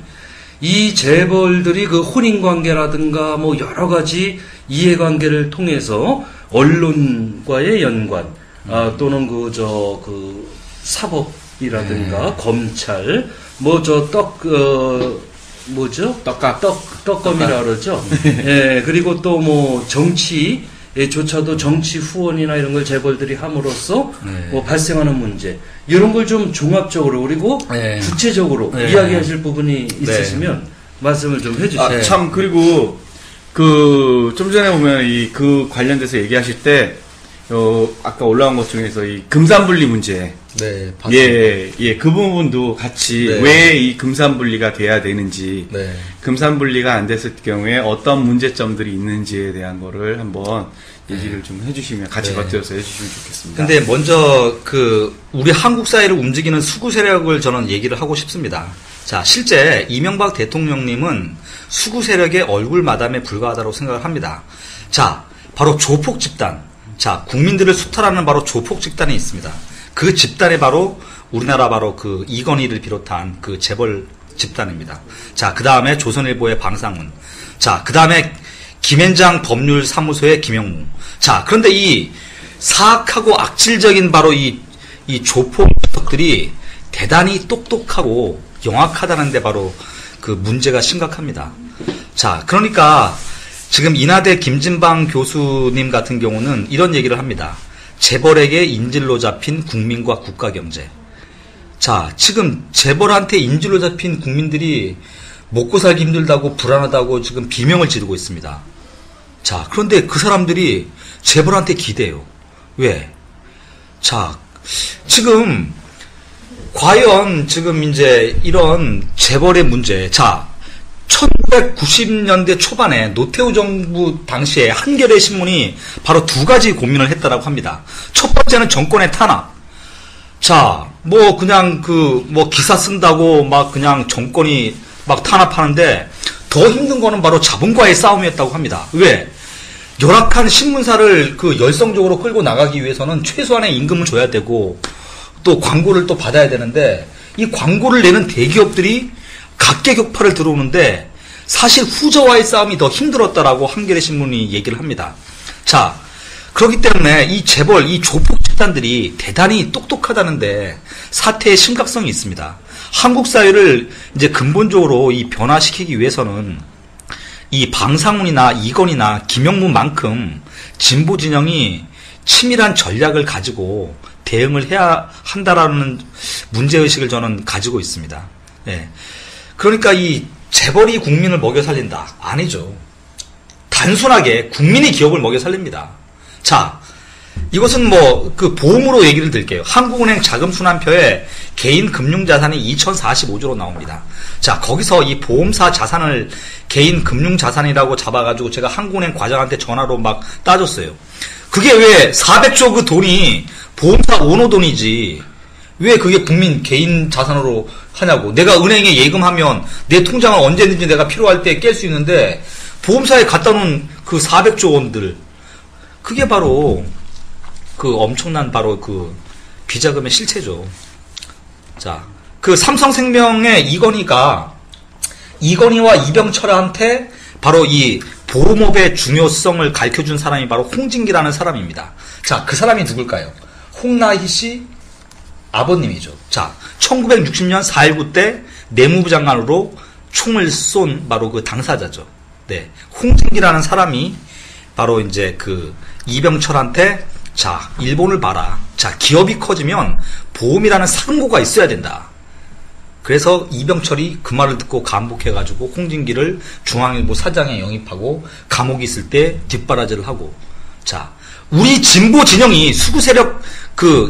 이 재벌들이 그 혼인관계라든가 뭐 여러 가지 이해관계를 통해서 언론과의 연관, 또는 그 사법이라든가 검찰, 떡검이라 그러죠. 예, 그리고 또 뭐 정치조차도 정치 후원이나 이런 걸 재벌들이 함으로써 뭐 발생하는 문제, 이런 걸 좀 종합적으로 그리고 구체적으로 이야기하실 부분이 있으시면 말씀을 좀 해주세요. 참, 그리고 좀 전에 보면 그 관련돼서 얘기하실 때 아까 올라온 것 중에서 이 금산분리 문제. 네, 봤습니다. 그 부분도 같이 왜 이 금산분리가 돼야 되는지, 금산분리가 안 됐을 경우에 어떤 문제점들이 있는지에 대한 거를 한번 얘기를 좀 해주시면, 같이 곁들여서 해주시면 좋겠습니다. 근데 먼저 우리 한국 사회를 움직이는 수구 세력을 저는 얘기를 하고 싶습니다. 자, 실제 이명박 대통령님은 수구 세력의 얼굴 마담에 불과하다고 생각을 합니다. 자, 바로 조폭 집단. 자, 국민들을 수탈하는 바로 조폭 집단이 있습니다. 그 집단이 바로 우리나라 바로 이건희를 비롯한 그 재벌 집단입니다. 자, 그 다음에 조선일보의 방상훈. 자, 그 다음에 김앤장 법률사무소의 김영무. 자, 그런데 이 사악하고 악질적인 바로 이 조폭들이 대단히 똑똑하고 영악하다는데 바로 그 문제가 심각합니다. 자, 그러니까 지금 인하대 김진방 교수님 같은 경우는 이런 얘기를 합니다. 재벌에게 인질로 잡힌 국민과 국가경제. 자, 지금 재벌한테 인질로 잡힌 국민들이 먹고 살기 힘들다고 불안하다고 지금 비명을 지르고 있습니다. 자, 그런데 그 사람들이 재벌한테 기대요. 왜? 자, 지금 과연 지금 이제 이런 재벌의 문제. 자, 1990년대 초반에 노태우 정부 당시에 한겨레 신문이 바로 두 가지 고민을 했다라고 합니다. 첫 번째는 정권의 탄압. 자, 뭐 그냥 기사 쓴다고 막 그냥 정권이 막 탄압하는데 더 힘든 거는 바로 자본과의 싸움이었다고 합니다. 왜? 열악한 신문사를 열성적으로 끌고 나가기 위해서는 최소한의 임금을 줘야 되고 또 광고를 또 받아야 되는데 이 광고를 내는 대기업들이 각계격파를 들어오는데 사실 후저와의 싸움이 더 힘들었다라고 한겨레 신문이 얘기를 합니다. 자, 그렇기 때문에 이 재벌, 이 조폭 집단들이 대단히 똑똑하다는데 사태의 심각성이 있습니다. 한국 사회를 이제 근본적으로 이 변화시키기 위해서는 이 방상훈이나 이건희나 김영무만큼 진보 진영이 치밀한 전략을 가지고 대응을 해야 한다라는 문제의식을 저는 가지고 있습니다. 네. 그러니까 이 재벌이 국민을 먹여 살린다. 아니죠. 단순하게 국민이 기업을 먹여 살립니다. 자, 이것은 보험으로 얘기를 드릴게요. 한국은행 자금순환표에 개인 금융자산이 2045조로 나옵니다. 자, 거기서 이 보험사 자산을 개인 금융자산이라고 잡아가지고 제가 한국은행 과장한테 전화로 막 따졌어요. 그게 왜 400조 그 돈이 보험사 오너 돈이지 왜 그게 국민 개인 자산으로 하냐고. 내가 은행에 예금하면 내 통장을 언제든지 내가 필요할 때 깰 수 있는데 보험사에 갖다 놓은 그 400조 원들, 그게 바로 엄청난 바로 비자금의 실체죠. 자, 삼성생명의 이건희와 이병철한테 바로 이 보험업의 중요성을 가르쳐준 사람이 바로 홍진기라는 사람입니다. 자, 그 사람이 누굴까요? 홍나희 씨 아버님이죠. 자, 1960년 4.19 때 내무부 장관으로 총을 쏜 바로 그 당사자죠. 네. 홍진기라는 사람이 바로 이제 이병철한테 자, 일본을 봐라. 자, 기업이 커지면 보험이라는 상고가 있어야 된다. 그래서 이병철이 그 말을 듣고 감복해가지고 홍진기를 중앙일보 사장에 영입하고 감옥에 있을 때 뒷바라지를 하고. 자, 우리 진보 진영이 수구 세력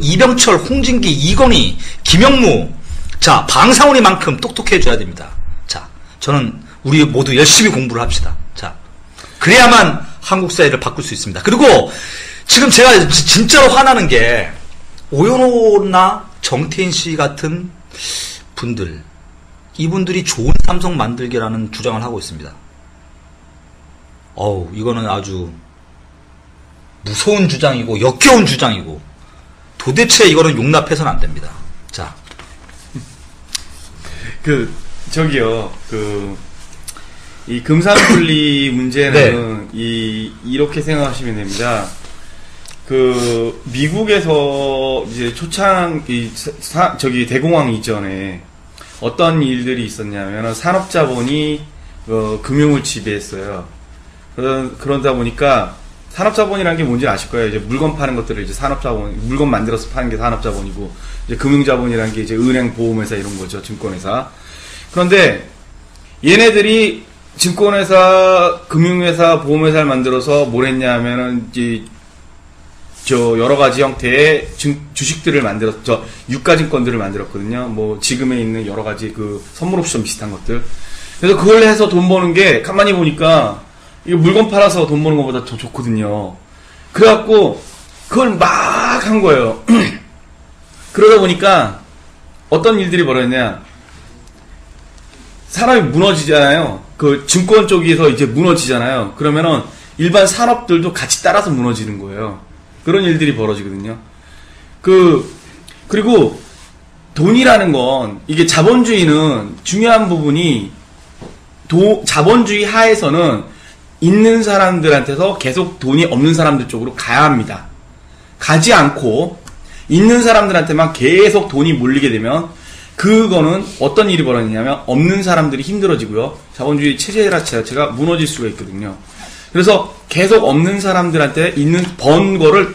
이병철, 홍진기, 이건희, 김영무, 자, 방상훈이만큼 똑똑해져야 됩니다. 자, 저는 우리 모두 열심히 공부를 합시다. 자, 그래야만 한국 사회를 바꿀 수 있습니다. 그리고 지금 제가 진짜로 화나는 게 오연호나 정태인 씨 같은 분들, 이분들이 좋은 삼성 만들기라는 주장을 하고 있습니다. 이거는 아주 무서운 주장이고 역겨운 주장이고 도대체 이거는 용납해서는 안 됩니다. 자, 이 금산분리 문제는 네. 이렇게 생각하시면 됩니다. 미국에서 이제 초창 대공황 이전에 어떤 일들이 있었냐면 산업자본이 금융을 지배했어요. 그러다 보니까 산업자본이라는 게 뭔지 아실 거예요. 이제 물건 파는 것들을 이제 물건 만들어서 파는 게 산업자본이고, 이제 금융자본이라는 게 이제 은행, 보험회사 이런 거죠. 증권회사. 그런데 얘네들이 증권회사, 금융회사, 보험회사를 만들어서 뭘 했냐 하면은 이제 여러 가지 형태의 주식들을 유가증권들을 만들었거든요. 뭐 지금에 있는 여러 가지 선물 옵션 비슷한 것들. 그래서 그걸 해서 돈 버는 게 가만히 보니까 이거 물건 팔아서 돈 버는 것보다 더 좋거든요. 그래갖고 그걸 막 한 거예요. 그러다 보니까 어떤 일들이 벌어졌냐. 사람이 무너지잖아요. 증권 쪽에서 이제 무너지잖아요. 그러면은 일반 산업들도 같이 따라서 무너지는 거예요. 그런 일들이 벌어지거든요. 그리고 돈이라는 건, 이게 자본주의는 중요한 부분이, 자본주의 하에서는 있는 사람들한테서 계속 돈이 없는 사람들 쪽으로 가야 합니다. 가지 않고 있는 사람들한테만 계속 돈이 몰리게 되면 그거는 어떤 일이 벌어지냐면 없는 사람들이 힘들어지고요. 자본주의 체제 자체가 무너질 수가 있거든요. 그래서 계속 없는 사람들한테 번 거를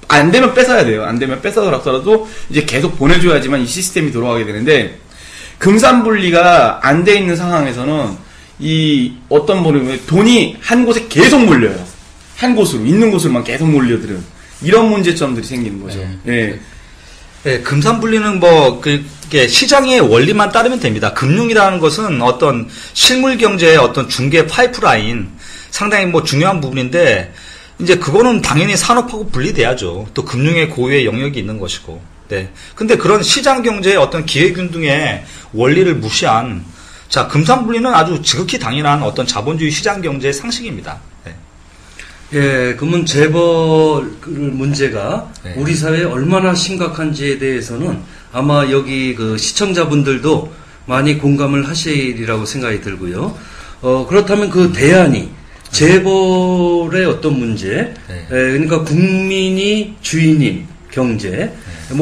안 되면 뺏어야 돼요. 안 되면 뺏어더라도 이제 계속 보내줘야지만 이 시스템이 돌아가게 되는데, 금산분리가 안 돼 있는 상황에서는 돈이 한 곳에 계속 몰려요. 한 곳으로, 있는 곳으로만 계속 몰려들은 이런 문제점들이 생기는 거죠. 네. 네, 금산분리는 그게 시장의 원리만 따르면 됩니다. 금융이라는 것은 어떤 실물 경제의 어떤 중개 파이프라인, 상당히 중요한 부분인데, 이제 그거는 당연히 산업하고 분리돼야죠. 또 금융의 고유의 영역이 있는 것이고. 네. 근데 그런 시장 경제의 어떤 기회균등의 원리를 무시한, 금산분리는 아주 지극히 당연한 어떤 자본주의 시장 경제의 상식입니다. 네. 예, 그러면 재벌 문제가 네. 우리 사회에 얼마나 심각한지에 대해서는 아마 여기 시청자분들도 많이 공감을 하시리라고 생각이 들고요. 그렇다면 대안이 재벌의 어떤 문제, 네. 그러니까 국민이 주인인 경제,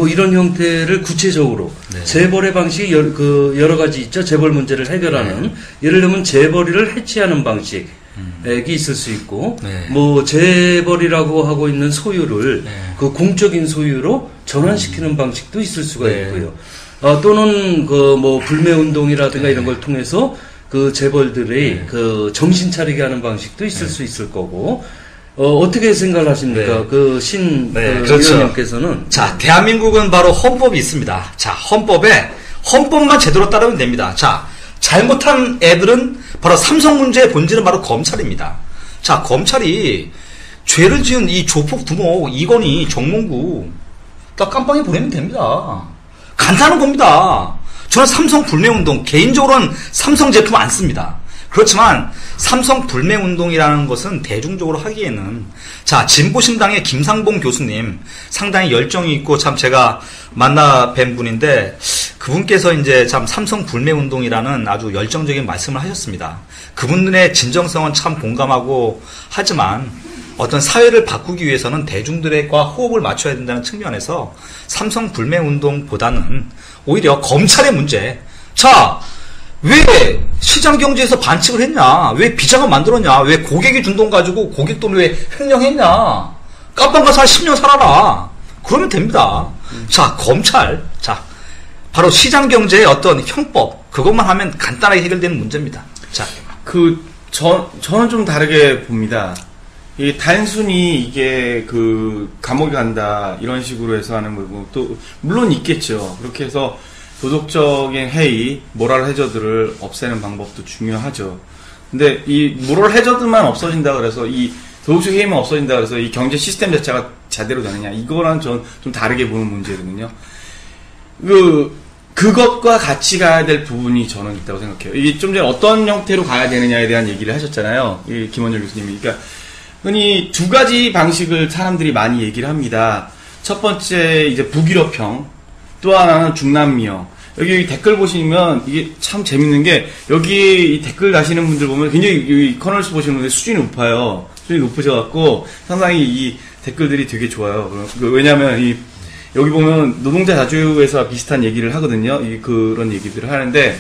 이런 형태를 구체적으로 네. 재벌의 방식이 여러 가지 있죠. 재벌 문제를 해결하는. 네. 예를 들면 재벌을 해치하는 방식이 있을 수 있고, 네. 재벌이라고 하고 있는 소유를 네. 공적인 소유로 전환시키는 방식도 있을 수가 네. 있고요. 또는 불매운동이라든가 이런 걸 통해서 재벌들의 정신 차리게 하는 방식도 있을 수 있을 거고, 어떻게 생각을 하십니까? 그렇죠. 의원님께서는. 자, 대한민국은 바로 헌법이 있습니다. 자, 헌법만 제대로 따르면 됩니다. 자, 잘못한 애들은 바로 삼성 문제의 본질은 바로 검찰입니다. 자, 검찰이 죄를 지은 이 조폭 두목, 이건희, 정몽구 딱 깜빵에 보내면 됩니다. 간단한 겁니다. 저는 삼성 불매운동, 개인적으로는 삼성 제품 안 씁니다. 그렇지만 삼성 불매운동이라는 것은 대중적으로 하기에는, 자, 진보신당의 김상봉 교수님 상당히 열정이 있고 참 제가 만나 뵌 분인데, 그분께서 이제 참 삼성 불매운동이라는 아주 열정적인 말씀을 하셨습니다. 그분의 진정성은 참 공감하고, 하지만 어떤 사회를 바꾸기 위해서는 대중들과 호흡을 맞춰야 된다는 측면에서 삼성 불매운동보다는 오히려 검찰의 문제. 자, 왜 시장경제에서 반칙을 했냐? 왜 비자금 만들었냐? 왜 고객이 준 돈 가지고 고객 돈을 왜 횡령했냐? 깜빵 가서 한 10년 살아라. 그러면 됩니다. 자, 검찰. 자, 바로 시장경제의 어떤 형법. 그것만 하면 간단하게 해결되는 문제입니다. 자. 저는 좀 다르게 봅니다. 단순히 이게 감옥에 간다, 이런 식으로 해서 하는 거고, 또, 물론 있겠죠. 그렇게 해서 도덕적인 해이, 모럴 해저드를 없애는 방법도 중요하죠. 근데 이 모럴 해저드만 없어진다 그래서 이 도덕적 해이만 없어진다 그래서 이 경제 시스템 자체가 제대로 되느냐 이거랑 전 좀 다르게 보는 문제거든요. 그것과 같이 가야 될 부분이 저는 있다고 생각해요. 이게 좀 전에 어떤 형태로 가야 되느냐에 대한 얘기를 하셨잖아요. 이 김원열 교수님이. 그러니까 흔히 두 가지 방식을 사람들이 많이 얘기를 합니다. 첫 번째 이제 북유럽형, 또 하나는 중남미형. 여기 댓글 보시면 이게 참 재밌는 게 여기 이 댓글 다시는 분들 보면 굉장히 이 커널스 보시는 분들 수준이 높아요. 수준이 높으셔갖고 상당히 이 댓글들이 되게 좋아요. 왜냐하면 여기 보면 노동자 자주회사 비슷한 얘기를 하거든요. 그런 얘기들을 하는데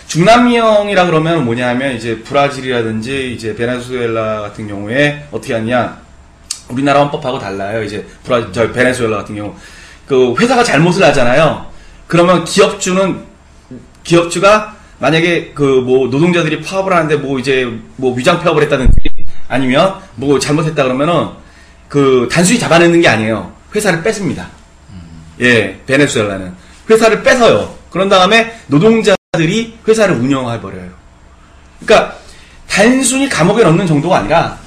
중남미형이라 그러면 뭐냐면 이제 브라질이라든지 이제 베네수엘라 같은 경우에 어떻게 하냐? 우리나라 헌법하고 달라요. 이제 베네수엘라 같은 경우 그 회사가 잘못을 하잖아요. 그러면 기업주가 만약에 뭐 노동자들이 파업을 하는데 뭐 이제 뭐 위장 폐업을 했다든지 아니면 뭐 잘못했다 그러면은 단순히 잡아내는 게 아니에요. 회사를 뺏습니다. 예, 베네수엘라는 회사를 뺏어요. 그런 다음에 노동자들이 회사를 운영해버려요. 그러니까 단순히 감옥에 넣는 정도가 아니라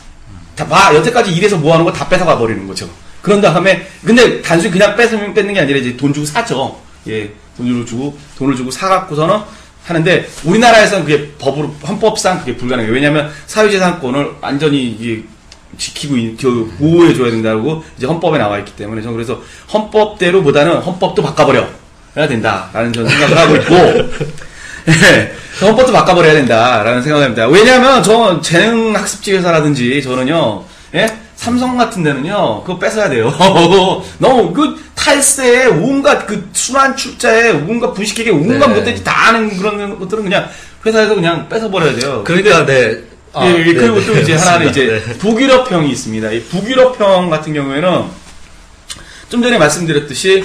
여태까지 일해서 모아놓은 거 다 뺏어가 버리는 거죠. 그런 다음에 근데 단순히 그냥 뺏는 게 아니라 이제 돈 주고 사죠. 예, 돈을 주고 사갖고서는 하는데 우리나라에서는 그게 헌법상 그게 불가능해요. 왜냐하면 사유재산권을 완전히 지키고 보호해줘야 된다고 이제 헌법에 나와 있기 때문에 저는 그래서 헌법대로보다는 헌법도 바꿔버려야 된다라는 저는 생각을 하고 있고 예, 헌법도 바꿔버려야 된다라는 생각을 합니다. 왜냐하면 저 재능학습지회사라든지 저는요, 예? 삼성 같은 데는요, 그거 뺏어야 돼요. 너무 탈세에 온갖 순환 출자에 온갖 분식회계 온갖 것들이 다 하는 그런 것들은 그냥 회사에서 그냥 뺏어버려야 돼요. 그러니까 그리고 또 이제 하나는 이제 북유럽형이 있습니다. 이 북유럽형 같은 경우에는 좀 전에 말씀드렸듯이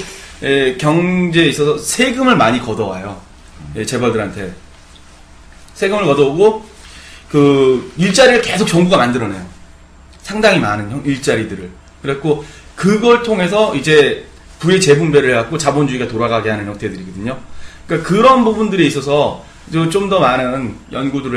경제에 있어서 세금을 많이 걷어와요. 재벌들한테 세금을 걷어오고 일자리를 계속 정부가 만들어내요. 상당히 많은 일자리들을. 그랬고 그걸 통해서 이제 부의 재분배를 해갖고 자본주의가 돌아가게 하는 형태들이거든요. 그러니까 그런 부분들에 있어서 좀 더 많은 연구들을